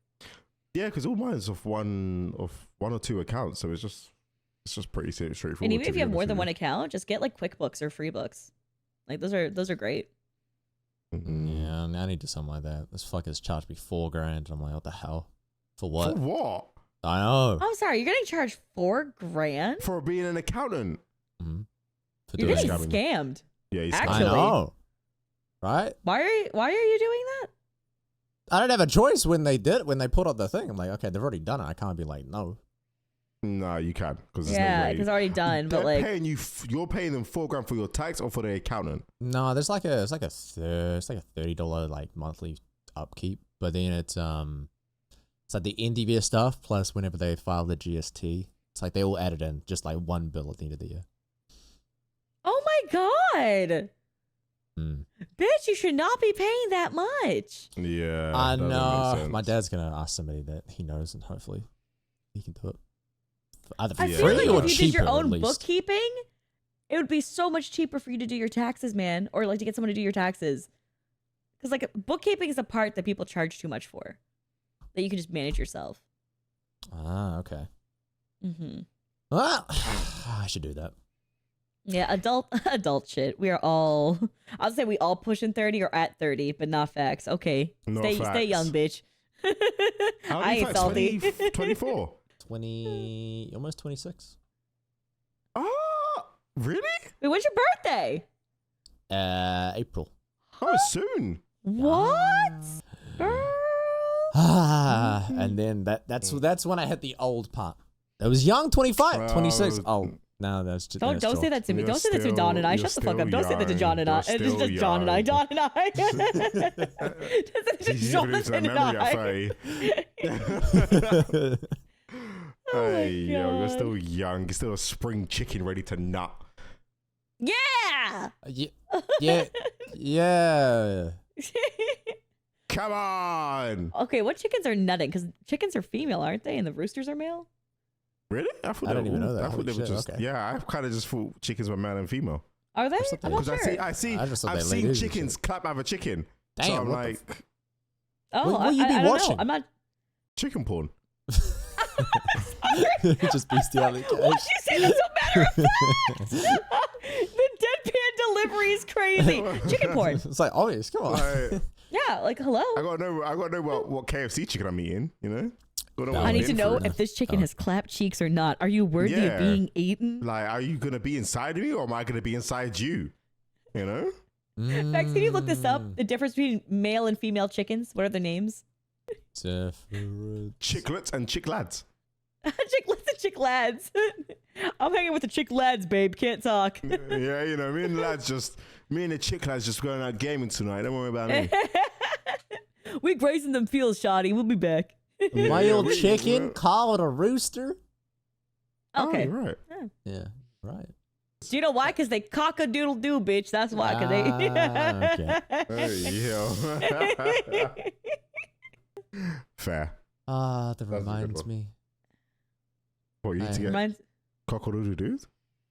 Yeah, because all mine is of one or two accounts, so it's just pretty straightforward. And even if you have more than one account, just get like QuickBooks or FreeBooks. Like those are great. Yeah, I need to do something like that. This fucker's charged me $4,000. I'm like, what the hell? For what? For what? I know. I'm sorry, you're getting charged $4,000 for being an accountant. Mm-hmm. You're getting scammed. Yeah, he's actually. I know. Right? Why are you doing that? I didn't have a choice when they pulled up the thing. I'm like, okay, they've already done it. I can't be like, no. No, you can because no because it's already done. But like, paying you're paying them $4,000 for your tax or for the accountant. No, there's like a $30 like monthly upkeep, but then it's like the end of year stuff plus whenever they file the GST, it's like they all added in just like one bill at the end of the year. Oh my god, bitch! You should not be paying that much. Yeah, I know. My dad's gonna ask somebody that he knows, and hopefully he can do it. Either I feel like if you did your own bookkeeping, it would be so much cheaper for you to do your taxes, man, or like to get someone to do your taxes. Because like bookkeeping is a part that people charge too much for, that you can just manage yourself. Ah, okay. Mm-hmm. Well, I should do that. Yeah, adult shit. We are all. I'll say we all pushing 30 or at 30, but not facts. Okay, stay young, bitch. I ain't salty. 24. 20, almost 26. Oh, really? Wait, when's your birthday? April. Oh, soon. What? Girl. And then that's when I hit the old part. I was young, 25, 26. Oh, no, that's just don't say that to me. Don't say that to Don and I. Shut the fuck up. Don't say that to John and I. It's just John and I. Don and I. Just Jonathan and I. Hey, yo, you're still young. You're still a spring chicken ready to nut. Yeah. Yeah. Come on. Okay, what chickens are nutting? Because chickens are female, aren't they? And the roosters are male? Really? I didn't even know that. I thought they were just. Okay. Yeah, I kind of just thought chickens were male and female. Are they? Because I've seen chickens clap other chicken. Damn, so I'm like, what you be watching? I'm not. Chicken porn. Just bestiality. Why'd you say that so matter of fact? The deadpan delivery is crazy. Chicken porn. It's like obvious. Come on. Yeah, like hello. I gotta know what KFC chicken I'm eating. You know. I need to know if this chicken has clapped cheeks or not. Are you worthy of being eaten? Like, are you gonna be inside me or am I gonna be inside you? You know. Max, can you look this up? The difference between male and female chickens. What are their names? Chicklets and chick lads. Chicklets and chick lads. I'm hanging with the chick lads, babe. Can't talk. Yeah, you know, me and the chick lads just going out gaming tonight. Don't worry about me. We grazing them fields, shoddy. We'll be back. Male chicken called a rooster. Okay. Oh, right. Yeah, right. Do you know why? Because they cock-a-doodle-doo, bitch. That's why. Cause Hey, yo. Fair. That reminds me. What, you need to get cock-a-doodle-doos?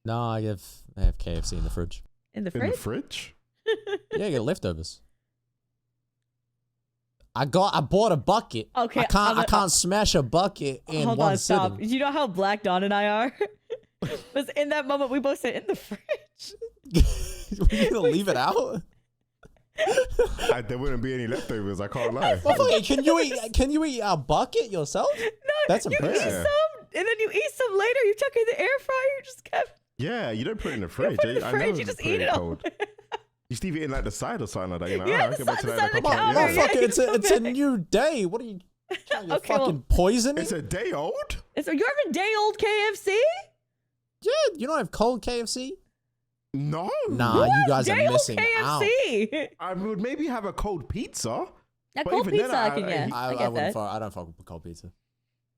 No, I have KFC in the fridge. In the fridge? In the fridge? Yeah, I get leftovers. I bought a bucket. Okay, I can't smash a bucket in hold one on, stop. sitting. Do you know how Black Dawn and I are? Was in that moment we both said in the fridge. Were you gonna leave it out? There wouldn't be any leftovers. I can't lie. Can you eat a bucket yourself? No, That's you impressive. eat some, and then you eat some later. You chuck it in the air fryer. You just kept. Yeah, you don't put it in the fridge. Put it in the fridge. You just eat it all. You just leave it in like the side or something like that. You know, Yeah, I'll get back to that in a the couple counter, of yeah. years. Motherfucker, it's a new day. What are you? You're Okay, fucking poisoning? It's a day old. So you're having day old KFC? Yeah, you don't have cold KFC? No. Nah, you guys are Day old missing out. KFC. I would maybe have a cold pizza. That But cold even then, pizza, I can get. I I get wouldn't that. fuck. I don't fuck with cold pizza.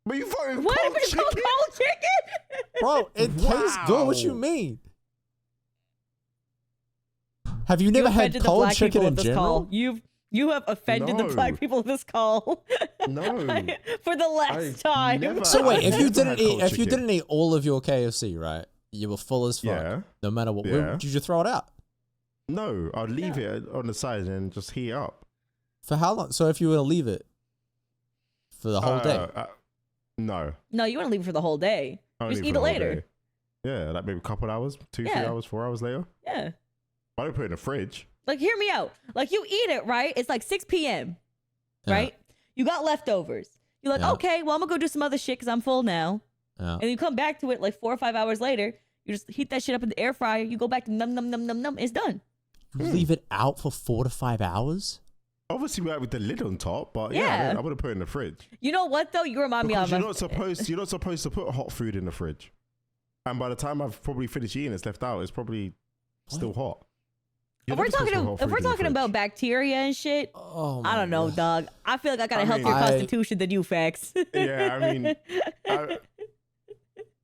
But you fucking What? cold If it's called chicken? cold chicken? Bro, it tastes good. What you Wow. mean? Have you never had offended the cold black chicken people in of this general? call. You have offended the No. black people of this call. No. For the last time. never- So wait, I've if you never had didn't eat, cold if you chicken. didn't eat all of your KFC, right? You were full as fuck. Yeah. No matter what. Yeah. Did you throw it out? No, I'd leave it on the side and just heat it up. For how long? So if you were to leave it for the whole day, No. No, you want to leave it for the whole day. Only Just for eat the it whole later. day. Yeah, like maybe a couple hours, 2, 3 Yeah. hours, 4 hours later. Yeah. I don't put it in the fridge. Like, hear me out. Like, you eat it, right? It's like 6 p.m., Yeah. right? You got leftovers. You're like, Yeah. okay, well, I'm going to go do some other shit because I'm full now. yeah. And you come back to it like 4 or 5 hours later. You just heat that shit up in the air fryer. You go back to num, num, num, num, num. It's done. You leave it out for 4 to 5 hours. Obviously, we have with the lid on top, but Yeah. I would have put it in the fridge. You know what, though? You remind me Because of... you're not supposed to put hot food in the fridge. And by the time I've probably finished eating, it's left out. It's probably still hot. If we're talking about bacteria and shit, Oh, my I don't know, God. dog. I feel like I got a I healthier mean- constitution than you, facts. Yeah, I mean,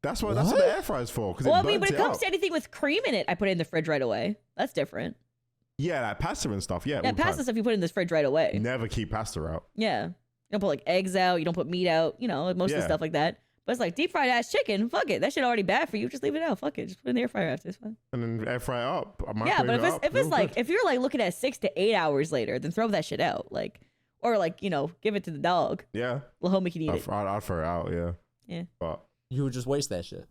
that's what the air fryer's for. Well, I mean, burns when it comes up. to anything with cream in it, I put it in the fridge right away. That's different. Yeah, like pasta and stuff. Yeah, Yeah, all the pasta time. stuff you put in this fridge right away. Never keep pasta out. Yeah. You don't put like eggs out. You don't put meat out. You know, most of the Yeah. stuff like that. But it's like deep fried ass chicken. Fuck it. That shit already bad for you. Just leave it out. Fuck it. Just put it in the air fryer after. It's fine. And then air fry it up. I Yeah, but microwave it up, if it's real like, good. if you're like looking at 6 to 8 hours later, then throw that shit out. Like, or like, you know, give it to the dog. Yeah, Little homie can eat it. I'd throw it out, yeah. Yeah. But, You would just waste that shit.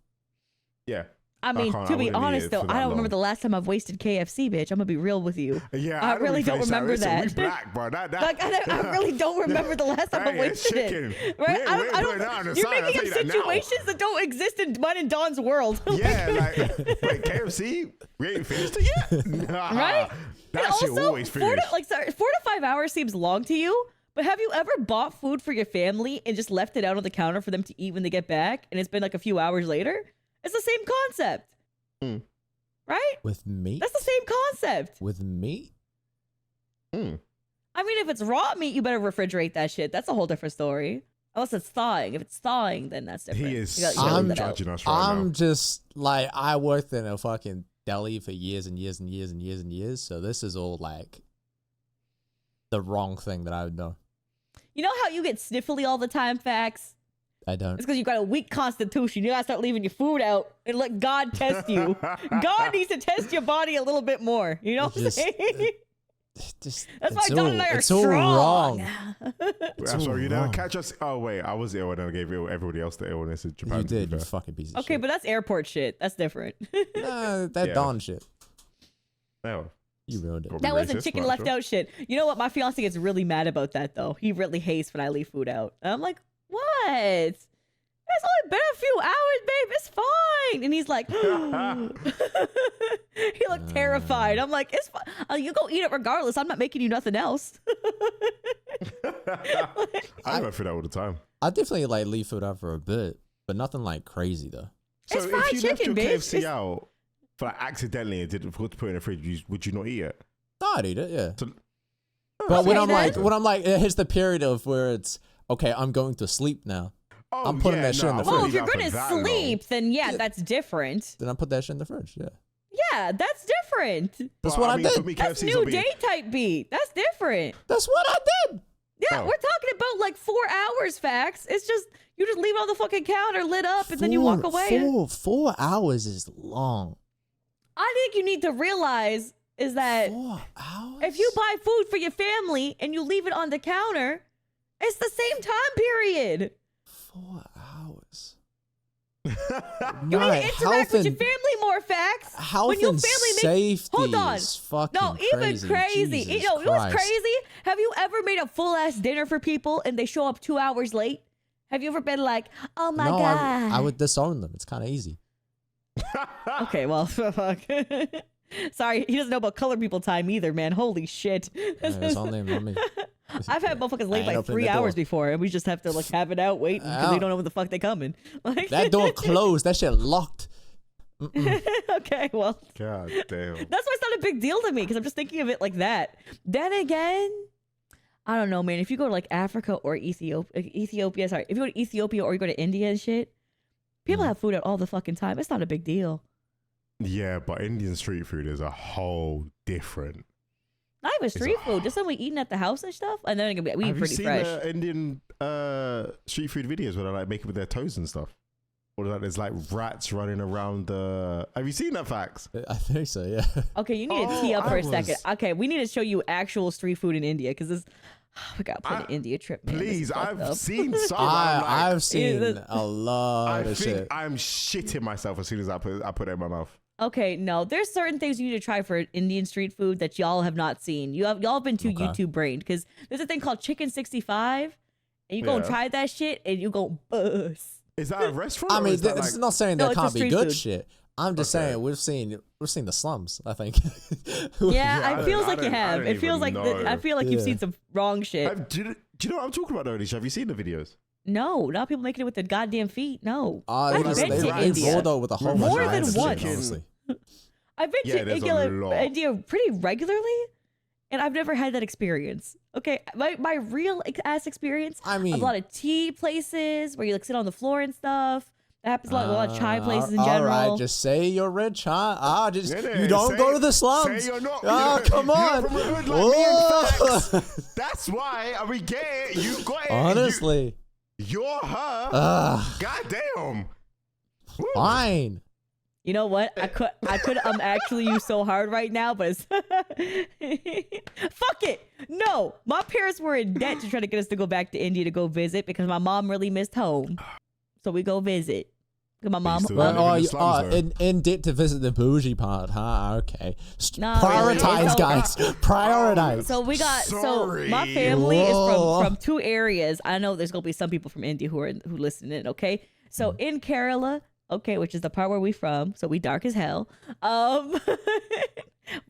yeah. I mean, can't- to I be wouldn't eat honest it though, for that I don't remember long. the last time I've wasted KFC, bitch. I'm gonna be real with you. Yeah, I really don't face remember Listen, that. We black, bro. That Like, I really don't remember the last time I Hey, it's wasted chicken. it. Right? We ain't putting that on the You're side, I'll making tell up you that now. situations that don't exist in mine and Don's world. Yeah, like, wait, KFC? We ain't finished it yet? Nah, Right? That And shit also, always 4 finished. to 5 hours seems long to you, but have you ever bought food for your family and just left it out on the counter for them to eat when they get back, and it's been like a few hours later? It's the same concept. Mm. Right? With meat? That's the same concept. With meat? Mm. I mean, if it's raw meat, you better refrigerate that shit. That's a whole different story. Unless it's thawing. If it's thawing, then that's different. He is You gotta so leave that out. judging us right I'm now. just like, I worked in a fucking deli for years and years and years and years and years. So this is all like the wrong thing that I would know. You know how you get sniffly all the time, Fax? I don't. It's because you got a weak constitution. You gotta start leaving your food out and let God test you. God needs to test your body a little bit more. You know what I'm Just- saying? Just, That's why it's Don and I are it's all strong. wrong. I'm all sorry, you never wrong. catch us. Oh, wait, I was ill and I gave everybody else the illness in Japan. You to be did, you fair. fucking piece of Okay, shit. but that's airport shit. That's different. Nah, that Yeah. Don shit. No. You ruined it. Got That be wasn't racist, chicken but left sure. out shit. You know what? My fiance gets really mad about that though. He really hates when I leave food out. And I'm like, what? It's only been a few hours, babe. It's fine. And he's like, he looked terrified. I'm like, it's fine. You go eat it regardless. I'm not making you nothing else. I go through that all the time. I definitely like leave food out for a bit, but nothing like crazy though. So It's if fried you left chicken, your bitch. KFC It's- out for like accidentally and didn't forget to put it in the fridge, would you not eat it? No, I'd eat it, yeah. So- But when Okay, I'm then. like, it hits the period of where it's okay, I'm going to sleep now. Oh, I'm putting yeah, that shit in the I fridge. Well, wouldn't if you're leave it gonna out for that long. sleep, then yeah, that's different. Then I put that shit in the fridge. Yeah, Yeah, that's different. that's But, what I mean, for did. me, That's KFC's new a bit- day type beat. That's different. That's what I did. Yeah, Oh. we're talking about like 4 hours, Facts. It's just you just leave it on the fucking counter lit up and then you walk away. 4 hours is long. I think you need to realize is that 4 hours? if you buy food for your family and you leave it on the counter, it's the same time period. 4 hours. You need to interact with your family more, facts. Health when your and family safety hold on. is fucking No, even crazy. Jesus You know what's Christ. crazy? Have you ever made a full ass dinner for people and they show up 2 hours late? Have you ever been like, oh my God? I would disown them. It's kind of easy. Okay, well, fuck. Sorry, he doesn't know about color people time either, man. Holy shit. It's only me. I've had motherfuckers late by opening 3 the hours door. before, and we just have to like have it out waiting because they don't know when the fuck they coming. Like That door closed. That shit locked. Okay, well. God damn. That's why it's not a big deal to me because I'm just thinking of it like that. Then again, I don't know, man. If you go to like Africa or Ethiopia, sorry, if you go to Ethiopia or you go to India and shit, people have food out all the fucking time. It's not a big deal. Yeah, but Indian street food is a whole different. Not even street food, just when we eating at the house and stuff. And then we eat pretty fresh. Have you seen Indian street food videos where they like make it with their toes and stuff? Or like there's like rats running around the. Have you seen that, facts? I think so, yeah. Okay, you need to tee up for a second. Okay, we need to show you actual street food in India because this. We got to plan an India trip, man. Please, I've seen some. I've seen a lot of shit. I'm shitting myself as soon as I put it in my mouth. Okay, no, there's certain things you need to try for Indian street food that y'all have not seen. Y'all have been too YouTube brained because there's a thing called Chicken 65, and you go and try that shit and you go buzz. Is that a restaurant? I mean, it's not saying there can't be good food. shit. I'm just saying we've seen the slums. I think. Yeah, it feels like you have. It feels like I feel like you've Yeah. seen some wrong shit. Do you know what I'm talking about, though, Alicia? Have you seen the videos? No, not people making it with their goddamn feet. No, I've I've been to they India rolled out with a whole bunch more of than random once. shit, honestly. I've been to there's a lot. India pretty regularly, and I've never had that experience. Okay, my real ass experience. I mean, a lot of tea places where you like sit on the floor and stuff. That happens a lot of chai places in general. All right, just say you're rich, huh? You Yeah, don't go to the slums. Say you're not. Come you're on. from a hood like me and Facts. That's why we get it. You got it. Honestly, You're her. God damn. Fine. You know what? I could actually use so hard right now, but it's fuck it. No, my parents were in debt to try to get us to go back to India to go visit because my mom really missed home. So we go visit. My mom. In debt to visit the bougie part, huh? Okay. No, Prioritize, really. guys. Prioritize. So we got. Sorry. So my family is Whoa. from two areas. I know there's gonna be some people from India who listen in. Okay, so in Kerala, okay, which is the part where we from. So we dark as hell.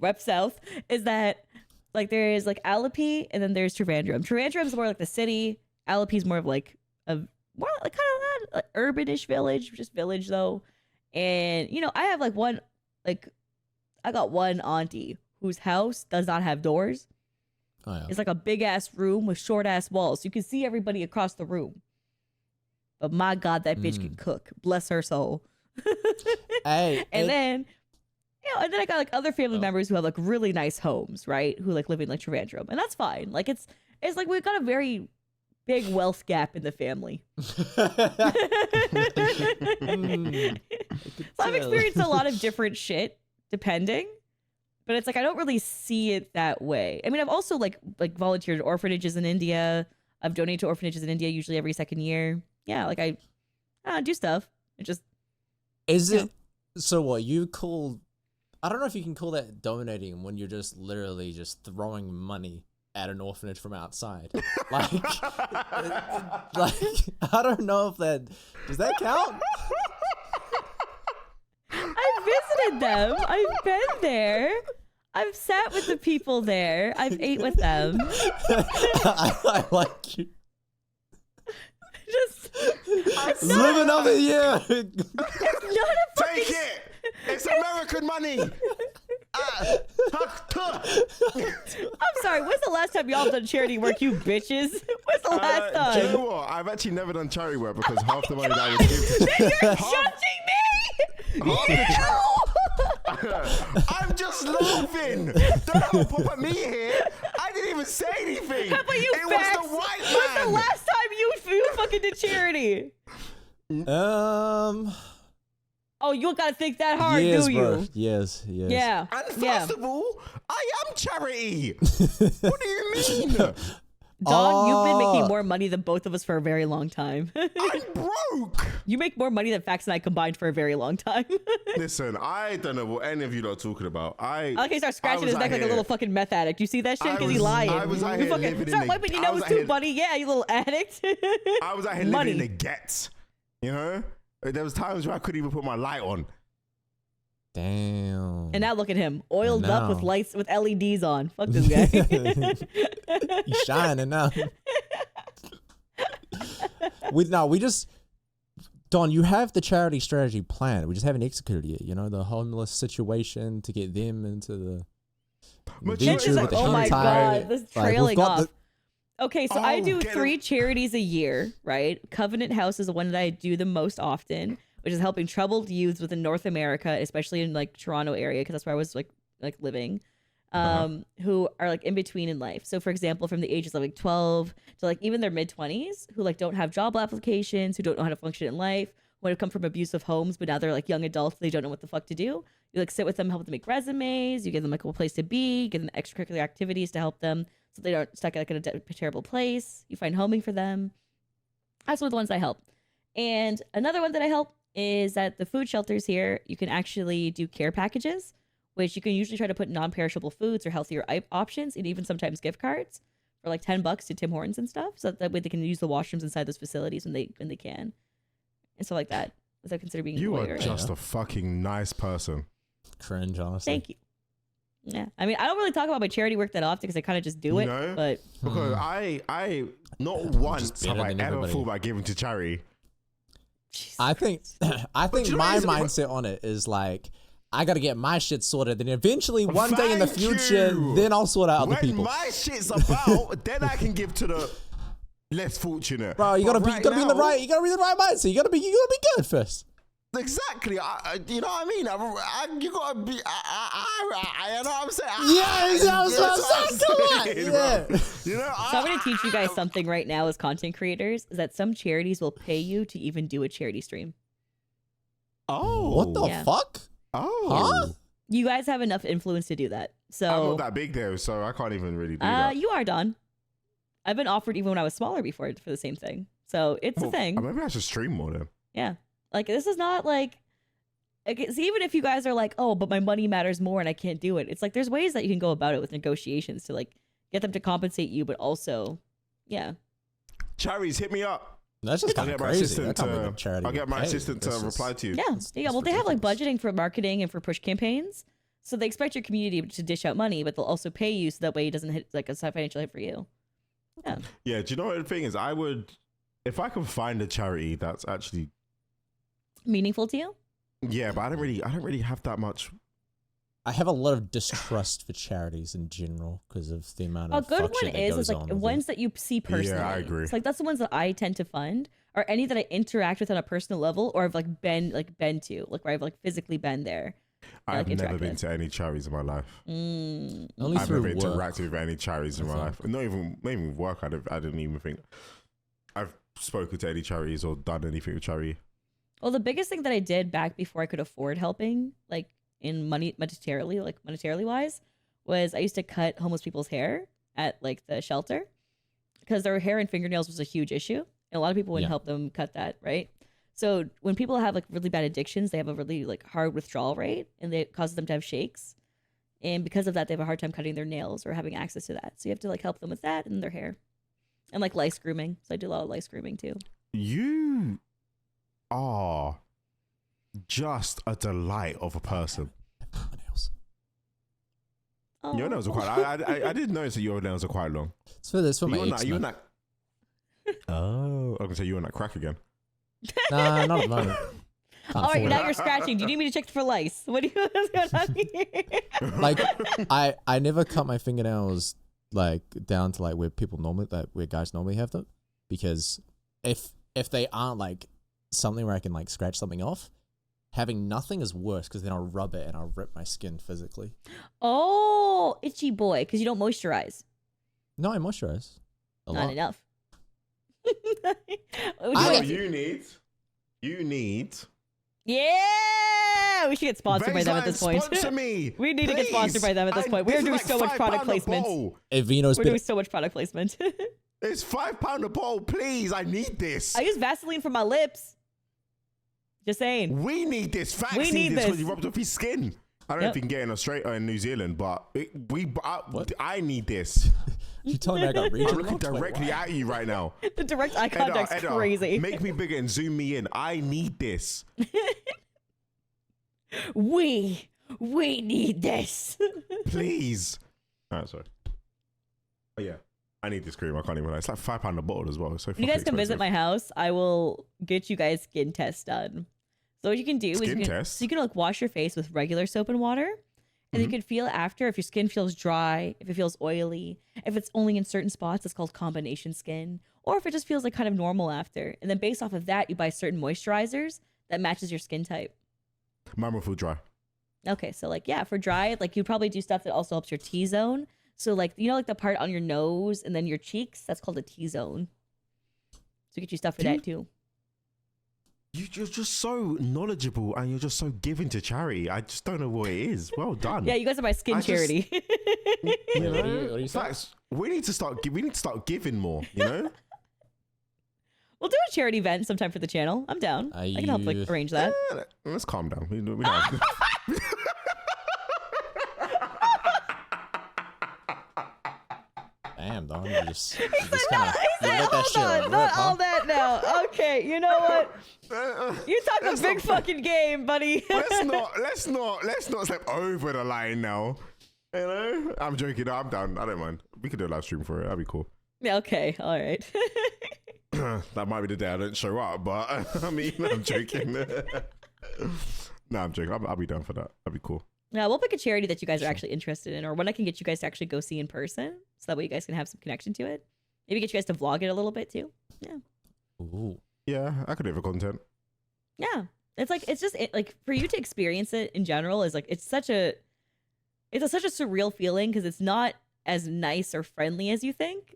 Rep South is that like there is like Alleppey and then there's Trivandrum. Trivandrum is more like the city. Alleppey is more of like a more like kind of like urbanish village, just village though. And you know, I have like I got one auntie whose house does not have doors. Oh, yeah. It's like a big ass room with short ass walls. You can see everybody across the room. But my God, that bitch can cook. Bless her soul. Hey, and then I got like other family members who have like really nice homes, right? Who like live in like Trivandrum, and that's fine. Like it's like we've got a very big wealth gap in the family. So I've experienced a lot of different shit depending, but it's like I don't really see it that way. I mean, I've also like volunteered at orphanages in India. I've donated to orphanages in India usually every second year. Yeah, like I do stuff. It just so what you call? I don't know if you can call that donating when you're just literally just throwing money at an orphanage from outside. Like I don't know if does that count? I've visited them. I've been there. I've sat with the people there. I've ate with them. I like you. It's Living not, of the year. it's not a fucking... Take it. It's American money. I'm sorry. When's the last time y'all done charity work, you bitches? When's the last time? Do you know what? I've actually never done charity work because half the money that I was given. Then you're judging me. I'm just laughing. Don't pop at me here. I didn't even say anything. How about you, it Facts? was the white man. When's the last time you fucking did charity? Oh, you gotta think that hard, yes, do you? bro. Yes. Yeah. And first of all, I am charity. What do you mean? Don, you've been making more money than both of us for a very long time. I'm broke. You make more money than Fax and I combined for a very long time. Listen, I don't know what any of you lot are talking about. I like he starts scratching his neck like a little fucking meth addict. You see that shit? Because he's lying. I was out here living start wiping your nose too, buddy. Yeah, you little addict. I was out here living in the gets. You know? There was times where I couldn't even put my light on. Damn. And now look at him, oiled up with lights with LEDs on. Fuck this guy. He's shining now. Don, you have the charity strategy plan. We just haven't executed it yet. You know, the homeless situation to get them into the venture with the oh my god, this is trailing off. Okay, so I do 3 charities a year, right? Covenant House is the one that I do the most often, which is helping troubled youths within North America, especially in like Toronto area, because that's where I was like living, who are like in between in life. So for example, from the ages of like 12 to like even their mid-20s, who like don't have job applications, who don't know how to function in life, who have come from abusive homes, but now they're like young adults, they don't know what the fuck to do. You like sit with them, help them make resumes, you give them like a place to be, you give them extracurricular activities to help them so they aren't stuck like in a terrible place. You find homing for them. That's one of the ones I help. And another one that I help is at the food shelters here, you can actually do care packages, which you can usually try to put non-perishable foods or healthier options, and even sometimes gift cards for like $10 to Tim Hortons and stuff. So that way they can use the washrooms inside those facilities when they can, and stuff like that. Without consider being you are just a fucking nice person. Cringe, honestly. Thank you. Yeah, I mean, I don't really talk about my charity work that often because I kind of just do it. No, but because I not once have I ever thought about giving to charity. I think my mindset on it is like, I gotta get my shit sorted. Then eventually, one day in the future, then I'll sort out other people. When my shit's about, then I can give to the less fortunate. Bro, you gotta be in the right. You gotta be in the right mindset. You gotta be good first. Exactly. You know what I mean? You gotta be. You know what I'm saying? Yeah. You know. So I'm gonna teach you guys something right now as content creators. Is that some charities will pay you to even do a charity stream? Oh. What the fuck? Oh. Huh? You guys have enough influence to do that. So I'm not that big though, so I can't even really do that. You are, Don. I've been offered even when I was smaller before for the same thing. So it's a thing. Maybe I should stream more then. Yeah. Like, this is not like it's even if you guys are like, oh, but my money matters more and I can't do it. It's like, there's ways that you can go about it with negotiations to like get them to compensate you, but also, yeah. Charities, hit me up. That's just kind of crazy. I'll get my assistant to reply to you. Yeah. Well, they have like budgeting for marketing and for push campaigns. So they expect your community to dish out money, but they'll also pay you so that way it doesn't hit like a financial hit for you. Yeah. Yeah. Do you know what the thing is? I would, if I can find a charity that's actually meaningful to you. Yeah, but I don't really have that much. I have a lot of distrust for charities in general because of the amount of. A good one is like ones that you see personally. Yeah, I agree. It's like that's the ones that I tend to fund, or any that I interact with on a personal level, or I've like been to, like where I've like physically been there. I've never been to any charities in my life. Only I've through never work. interacted with any charities in my life. Not even work. I didn't even think I've spoken to any charities or done anything with charity. Well, the biggest thing that I did back before I could afford helping, like in monetarily wise, was I used to cut homeless people's hair at like the shelter because their hair and fingernails was a huge issue. And a lot of people wouldn't help them cut that, right? So when people have like really bad addictions, they have a really like hard withdrawal rate and it causes them to have shakes. And because of that, they have a hard time cutting their nails or having access to that. So you have to like help them with that and their hair. And like lice grooming. So I do a lot of lice grooming too. You are just a delight of a person. Oh. Your nails are quite. I didn't notice that your nails are quite long. It's for my ex. You on that? Oh, I was gonna say you on that crack again. Nah, not at the moment. All right, now you're scratching. Do you need me to check for lice? What do you what's going on here? Like, I never cut my fingernails like down to like where people normally, like where guys normally have them, because if they aren't like something where I can like scratch something off, having nothing is worse because then I'll rub it and I'll rip my skin physically. Oh, itchy boy, because you don't moisturize. No, I moisturize. Not enough. You need Yeah, we should get sponsored by them at this point. Sponsor me. We need to get sponsored by them at this point. We're doing so much product placement. Hey, Vino's We're doing so much product placement. It's £5 a bottle, please. I need this. I use Vaseline for my lips. Just saying. We need this. Facts we need this. Because you rubbed off his skin. I don't know if you can get in Australia or in New Zealand, but I need this. You told me I got regional. I'm looking directly at you right now. The direct eye contact's crazy. Make me bigger and zoom me in. I need this. We need this. Please. All right, sorry. Oh, yeah. I need this cream. I can't even lie. It's like £5 a bottle as well. It's so when you guys come visit my house, I will get you guys skin tests done. So what you can do is you can like wash your face with regular soap and water. And you can feel after if your skin feels dry, if it feels oily, if it's only in certain spots, it's called combination skin, or if it just feels like kind of normal after. And then based off of that, you buy certain moisturizers that matches your skin type. Mine will feel dry. Okay, so like, yeah, for dry, like you'd probably do stuff that also helps your T-zone. So like, you know, like the part on your nose and then your cheeks, that's called a T-zone. So get you stuff for that too. You're just so knowledgeable and you're just so giving to charity. I just don't know what it is. Well done. Yeah, you guys are my skin charity. You know, facts. We need to start giving more. You know. We'll do a charity event sometime for the channel. I'm down. I can help like arrange that. Let's calm down. We Damn, dog. You just kind of let that shit on, not all that now. Okay, you know what? You talk a big fucking game, buddy. let's not step over the line now. You know? I'm joking. No, I'm down. I don't mind. We could do a live stream for it. That'd be cool. Yeah, okay. All right. That might be the day I don't show up, but I mean, I'm joking. No, I'm joking. I'll be down for that. That'd be cool. Yeah, we'll pick a charity that you guys are actually interested in, or one I can get you guys to actually go see in person, so that way you guys can have some connection to it. Maybe get you guys to vlog it a little bit too. Yeah. Ooh. Yeah, I could do the content. Yeah, it's just like for you to experience it in general is like it's such a surreal feeling because it's not as nice or friendly as you think,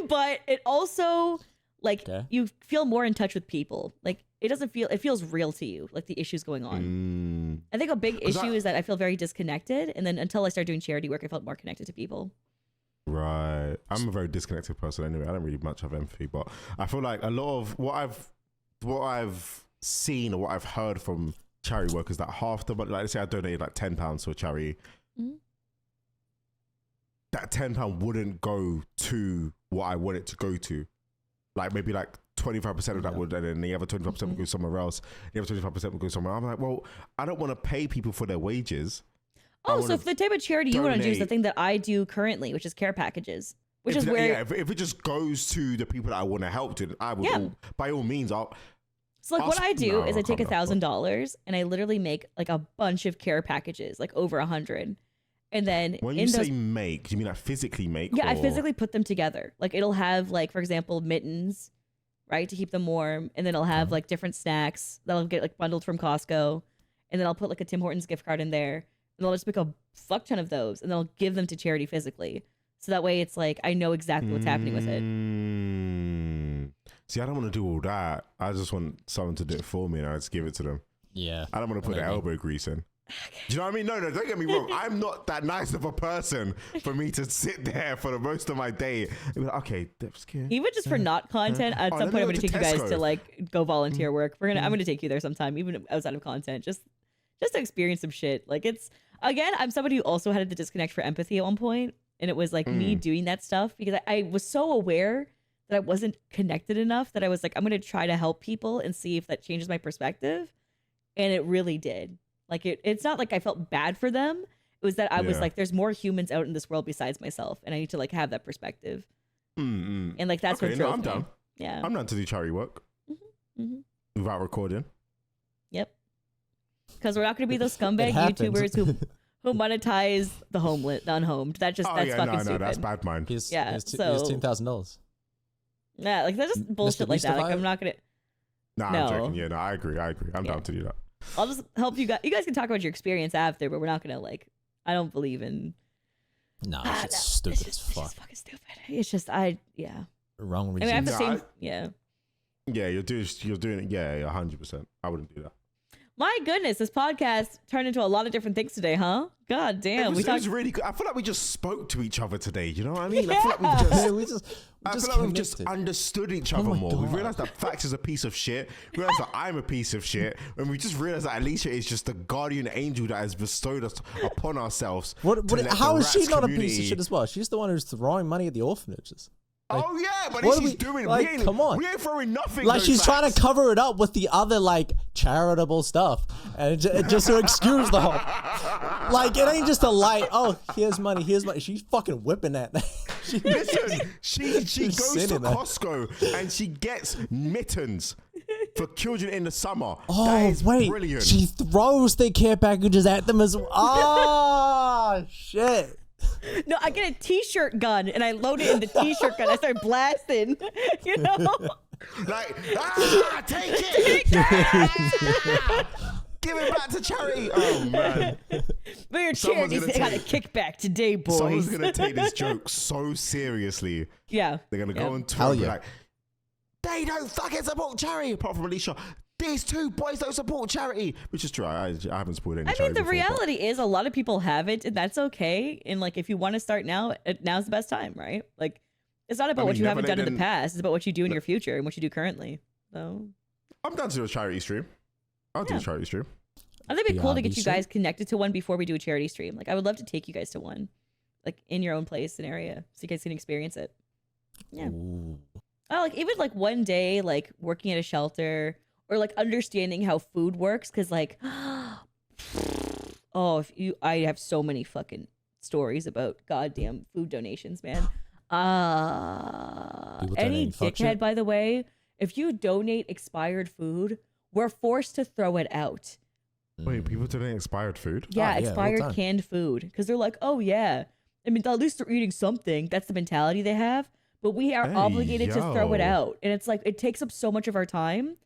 but it also like you feel more in touch with people. Like it feels real to you, like the issues going on. I think a big issue is that I feel very disconnected, and then until I started doing charity work, I felt more connected to people. Right. I'm a very disconnected person anyway. I don't really much have empathy, but I feel like a lot of what I've seen or what I've heard from charity work is that half the, like let's say I donated like £10 to a charity, that £10 wouldn't go to what I want it to go to. Like maybe like 25% of that would, and then the other 25% would go somewhere else. The other 25% would go somewhere. I'm like, well, I don't want to pay people for their wages. Oh, so for the type of charity you want to do is the thing that I do currently, which is care packages, which is where if it just goes to the people that I want to help to, I will by all means. So like what I do is I take $1,000 and I literally make like a bunch of care packages, like over 100. And then when you say make, do you mean like physically make? Yeah, I physically put them together. Like it'll have like, for example, mittens, right, to keep them warm, and then it'll have like different snacks that'll get like bundled from Costco, and then I'll put like a Tim Hortons gift card in there, and I'll just make a fuck ton of those, and then I'll give them to charity physically, so that way it's like I know exactly what's happening with it. See, I don't want to do all that. I just want someone to do it for me, and I just give it to them. Yeah, I don't want to put the elbow grease in. Do you know what I mean? No, don't get me wrong. I'm not that nice of a person for me to sit there for the most of my day and be like, okay, that's good. Even just for not content, at some point I'm going to take you guys to like go volunteer work. I'm going to take you there sometime, even outside of content, just to experience some shit. Like it's, again, I'm somebody who also had the disconnect for empathy at one point, and it was like me doing that stuff because I was so aware that I wasn't connected enough that I was like, I'm going to try to help people and see if that changes my perspective. And it really did. Like it's not like I felt bad for them. It was that I was like, there's more humans out in this world besides myself, and I need to like have that perspective. And like that's what drove I'm me. down. Yeah, I'm down to do charity work without recording. Yep, because we're not going to be those scumbag YouTubers who monetize the unhomed. That's fucking stupid. No, that's bad mind. He's $10,000. Yeah, like that's just bullshit like that. Like I'm not gonna. Nah, I'm joking. Yeah, no, I agree. I'm down to do that. I'll just help you guys. You guys can talk about your experience after, but we're not gonna like. I don't believe in. No, it's stupid as fuck. It's fucking stupid. It's just wrong reason. I mean, I have the same. Yeah. Yeah, you're doing it. Yeah, 100%. I wouldn't do that. My goodness, this podcast turned into a lot of different things today, huh? God damn. It was really good. I feel like we just spoke to each other today. You know what I mean? Yeah. I feel like we we've just understood each other more. God. We realized that Fax is a piece of shit. We realized that I'm a piece of shit. And we just realized that Alicia is just the guardian angel that has bestowed us upon ourselves. How is she not a piece of shit as well? She's the one who's throwing money at the orphanages. Like, oh yeah, but she's doing. Like, come on, we ain't throwing nothing. Like she's trying to cover it up with the other like charitable stuff, and just to excuse the whole. Like it ain't just a light. Oh, here's money. She's fucking whipping that. Listen, she goes to Costco and she gets mittens for children in the summer. Oh that is wait, brilliant. She throws the care packages at them as well. Oh shit. No, I get a t-shirt gun and I load it in the t-shirt gun. I start blasting, you know? Like, take it! Give it back to charity. Oh, man. But your charities, they got a kickback today, boys. Someone's going to take this joke so seriously. Yeah. They're going to go on Twitter and be like, they don't fucking support charity, apart from Alicia. These two boys don't support charity, which is true. I haven't supported any charity. I mean, the before, reality is a lot of people haven't, and that's okay. And like, if you want to start now, now's the best time, right? Like, it's not about what you haven't done in the past. It's about what you do in your future and what you do currently. So, I'm down to do a charity stream. I'll do a charity stream. I think it'd be cool to get you guys connected to one before we do a charity stream. Like, I would love to take you guys to one, like in your own place and area, so you guys can experience it. Yeah. Ooh. Oh, like even like one day, like working at a shelter. Or like understanding how food works, because like, I have so many fucking stories about goddamn food donations, man. Any dickhead, by the way, if you donate expired food, we're forced to throw it out. Wait, people donate expired food? Yeah, expired canned food, because they're like, oh yeah, I mean at least they're eating something. That's the mentality they have. But we are obligated to throw it out, and it's like it takes up so much of our time.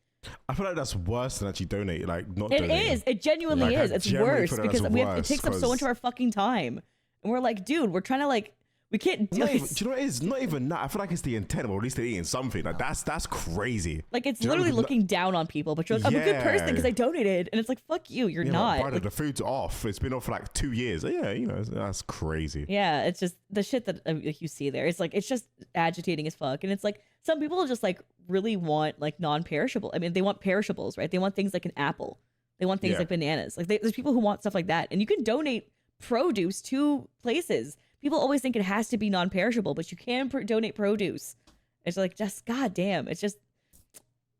I feel like that's worse than actually donate. Like not. It donate. is. It genuinely is. It's worse because it takes up so much of our fucking time, and we're like, dude, we're trying to like, we can't do it. Do you know what it is? Not even that. I feel like it's the intent, or at least they're eating something. Like that's crazy. Like it's literally looking down on people, but you're like, I'm a good person because I donated, and it's like, fuck you, you're not. Like, the food's off. It's been off for like 2 years. Yeah, you know, that's crazy. Yeah, it's just the shit that you see there. It's like it's just agitating as fuck, and it's like some people just like really want like non-perishable. I mean, they want perishables, right? They want things like an apple. They want things like bananas. Like there's people who want stuff like that, and you can donate produce to places. People always think it has to be non-perishable, but you can donate produce. It's like, just goddamn, it's just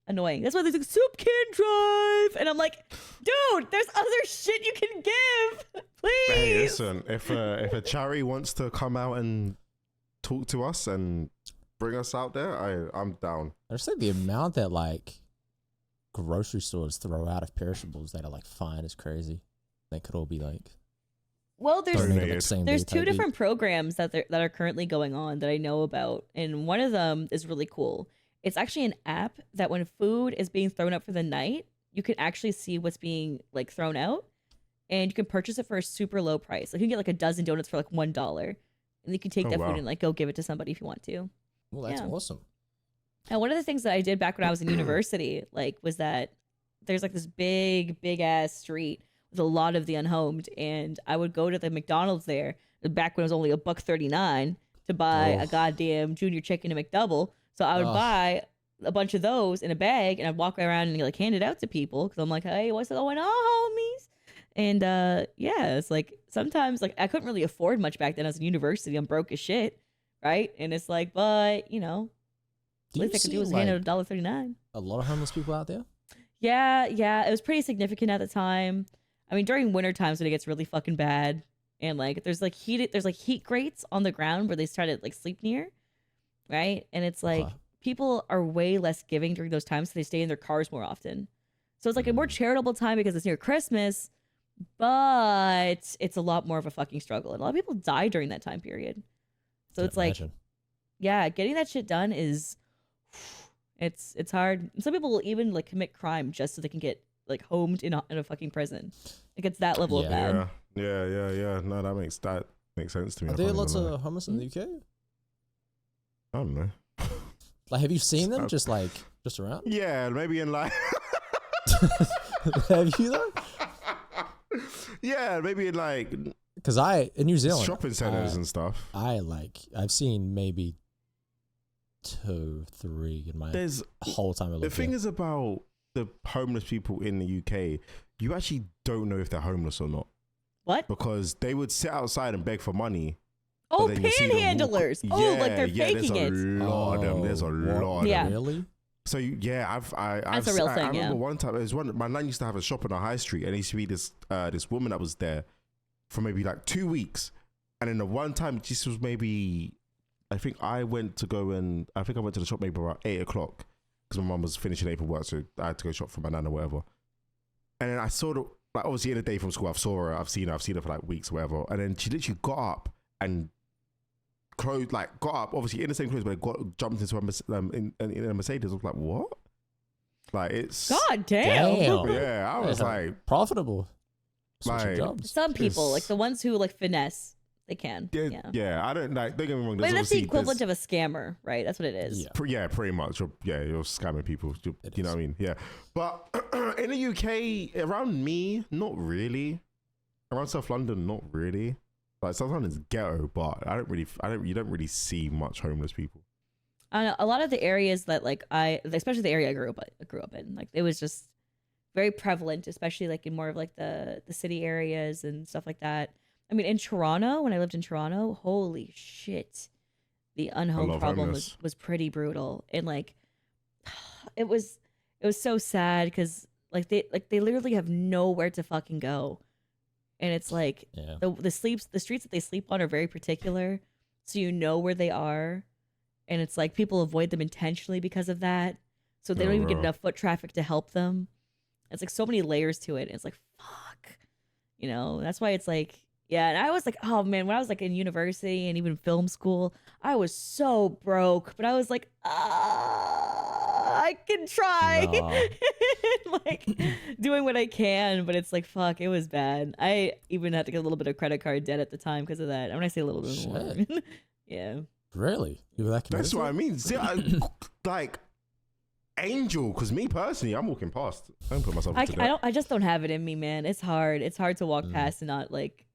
annoying. That's why there's a soup can drive, and I'm like, dude, there's other shit you can give, please. Hey, listen, if a charity wants to come out and talk to us and bring us out there, I'm down. I just think the amount that like grocery stores throw out of perishables that are like fine is crazy. They could all be like. Well, there's two different programs that are currently going on that I know about, and one of them is really cool. It's actually an app that when food is being thrown out for the night, you can actually see what's being like thrown out, and you can purchase it for a super low price. Like you can get like a dozen donuts for like $1, and you can take that food and like go give it to somebody if you want to. Well, that's awesome. And one of the things that I did back when I was in university, like, was that there's like this big ass street with a lot of the unhomed, and I would go to the McDonald's there back when it was only $1.39 to buy a goddamn junior chicken and McDouble. So I would buy a bunch of those in a bag, and I'd walk around and like hand it out to people because I'm like, hey, what's going on, homies? And it's like sometimes like I couldn't really afford much back then. I was in university. I'm broke as shit, right? And it's like, but you know, least I could do was hand out $1.39. A lot of homeless people out there. Yeah, it was pretty significant at the time. I mean, during winter times when it gets really fucking bad, and like there's like heat grates on the ground where they try to like sleep near, right? And it's like people are way less giving during those times, so they stay in their cars more often. So it's like a more charitable time because it's near Christmas, but it's a lot more of a fucking struggle, and a lot of people die during that time period. So it's like, getting that shit done is, it's hard. And some people will even like commit crime just so they can get like homed in a fucking prison. Like it's that level of bad. Yeah. No, that makes sense to me. Are there lots of homeless in the UK? I don't know. Like, have you seen them just around? Yeah, maybe in like. Have you though? Yeah, maybe in like. Because in New Zealand, shopping centers and stuff. I've seen maybe 2, 3 in my whole time I lived The thing here. is about the homeless people in the UK, you actually don't know if they're homeless or not. What? Because they would sit outside and beg for money. Oh, panhandlers. Oh, like they're faking it. There's a lot of them. There's a lot of them. Really? So I've That's a real thing. I remember one time, my nan used to have a shop on a high street, and there used to be this woman that was there for maybe like 2 weeks. And then the one time, this was maybe, I think I went to the shop maybe around 8 o'clock because my mum was finishing paperwork, so I had to go shop for my nan or whatever. And then I saw like obviously in the day from school, I've seen her for like weeks or whatever. And then she literally got up and obviously in the same clothes, but jumped into in a Mercedes. I was like, what? Like, it's God damn. Yeah, I was like, profitable. Like, some people, like the ones who like finesse, they can. Yeah. I don't like. Don't get me wrong. But that's the equivalent of a scammer, right? That's what it is. Yeah, pretty much. You're scamming people. You know what I mean? Yeah. But in the UK, around me, not really. Around South London, not really. Like South London's ghetto, but you don't really see much homeless people. I know a lot of the areas that especially the area I grew up in, like it was just very prevalent, especially like in more of like the city areas and stuff like that. I mean, in Toronto, when I lived in Toronto, holy shit, the unhomed problem was pretty brutal, and like it was so sad because they literally have nowhere to fucking go. And it's like the streets that they sleep on are very particular, so you know where they are, and it's like people avoid them intentionally because of that, so they don't even get enough foot traffic to help them. It's like so many layers to it. And it's like fuck, that's why it's like And I was like, oh man, when I was like in university and even film school, I was so broke, but I was like, I can try. Like doing what I can, but it's like, fuck, it was bad. I even had to get a little bit of credit card debt at the time because of that. And when I say a little bit more, yeah. Really? You were that committed? That's what I mean. See, like Angel, because me personally, I'm walking past. I don't put myself into that. I just don't have it in me, man. It's hard. It's hard to walk past and not like.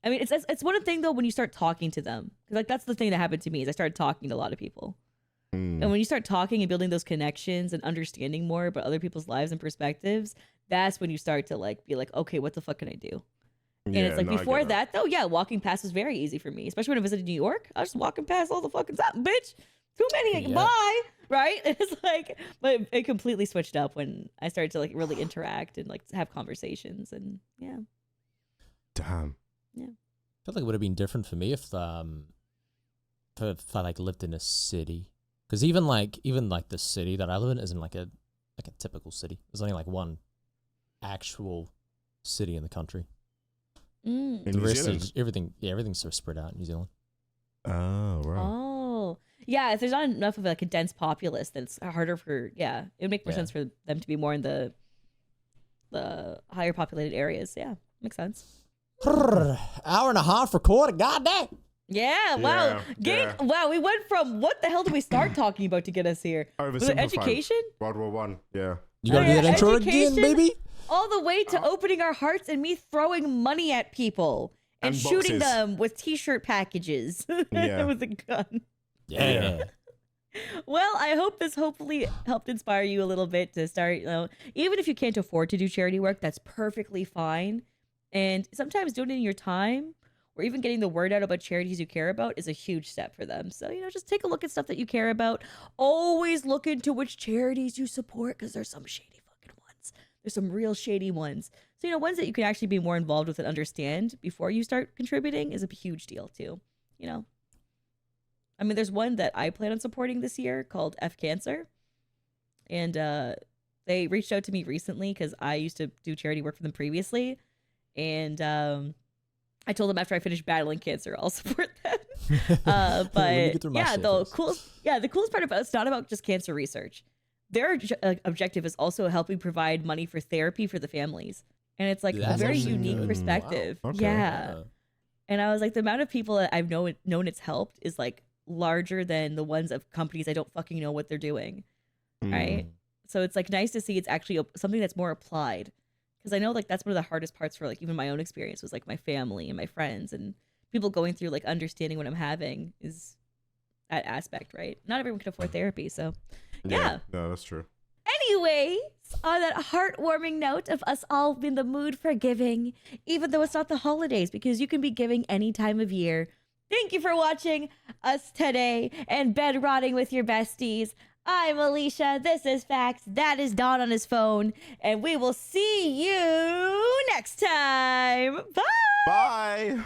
I mean, it's one thing though when you start talking to them, because like that's the thing that happened to me is I started talking to a lot of people, and when you start talking and building those connections and understanding more about other people's lives and perspectives, that's when you start to like be like, okay, what the fuck can I do? And it's like before that though, yeah, walking past was very easy for me, especially when I visited New York. I was just walking past all the fucking time, bitch. Too many, bye, right? It's like, but it completely switched up when I started to like really interact and like have conversations and yeah. Damn. Yeah. I feel like it would have been different for me if I like lived in a city, because even like the city that I live in isn't like a typical city. There's only like one actual city in the country. In the New rest Zealand? is everything's sort of spread out in New Zealand. Oh, right. Oh, yeah. If there's not enough of like a dense populace, then it's harder for it would make more sense for them to be more in the higher populated areas. Yeah, makes sense. Hour and a half recorded. Goddamn. Yeah. Wow. Wow. We went from what the hell did we start talking about to get us here? Was it education? World War One. Yeah. You gotta do that intro again, baby. All the way to opening our hearts and me throwing money at people and shooting them with T-shirt packages with a gun. Yeah. Well, I hope this hopefully helped inspire you a little bit to start, even if you can't afford to do charity work, that's perfectly fine. And sometimes donating your time or even getting the word out about charities you care about is a huge step for them. So, just take a look at stuff that you care about. Always look into which charities you support because there's some shady fucking ones. There's some real shady ones. So, ones that you can actually be more involved with and understand before you start contributing is a huge deal too, I mean, there's one that I plan on supporting this year called F Cancer. And they reached out to me recently because I used to do charity work for them previously. And I told them after I finish battling cancer, I'll support them. But the coolest part about it's not about just cancer research. Their objective is also helping provide money for therapy for the families. And it's like a very unique perspective. Wow. Okay. Yeah. And I was like, the amount of people that I've known it's helped is like larger than the ones of companies I don't fucking know what they're doing. Right. So it's like nice to see it's actually something that's more applied. Because I know like that's one of the hardest parts for like even my own experience was like my family and my friends and people going through like understanding what I'm having is that aspect, right? Not everyone can afford therapy. So yeah. No, that's true. Anyways, on that heartwarming note of us all in the mood for giving, even though it's not the holidays, because you can be giving any time of year. Thank you for watching us today and bed rotting with your besties. I'm Alicia. This is Facts. That is Don on his phone. And we will see you next time. Bye. Bye.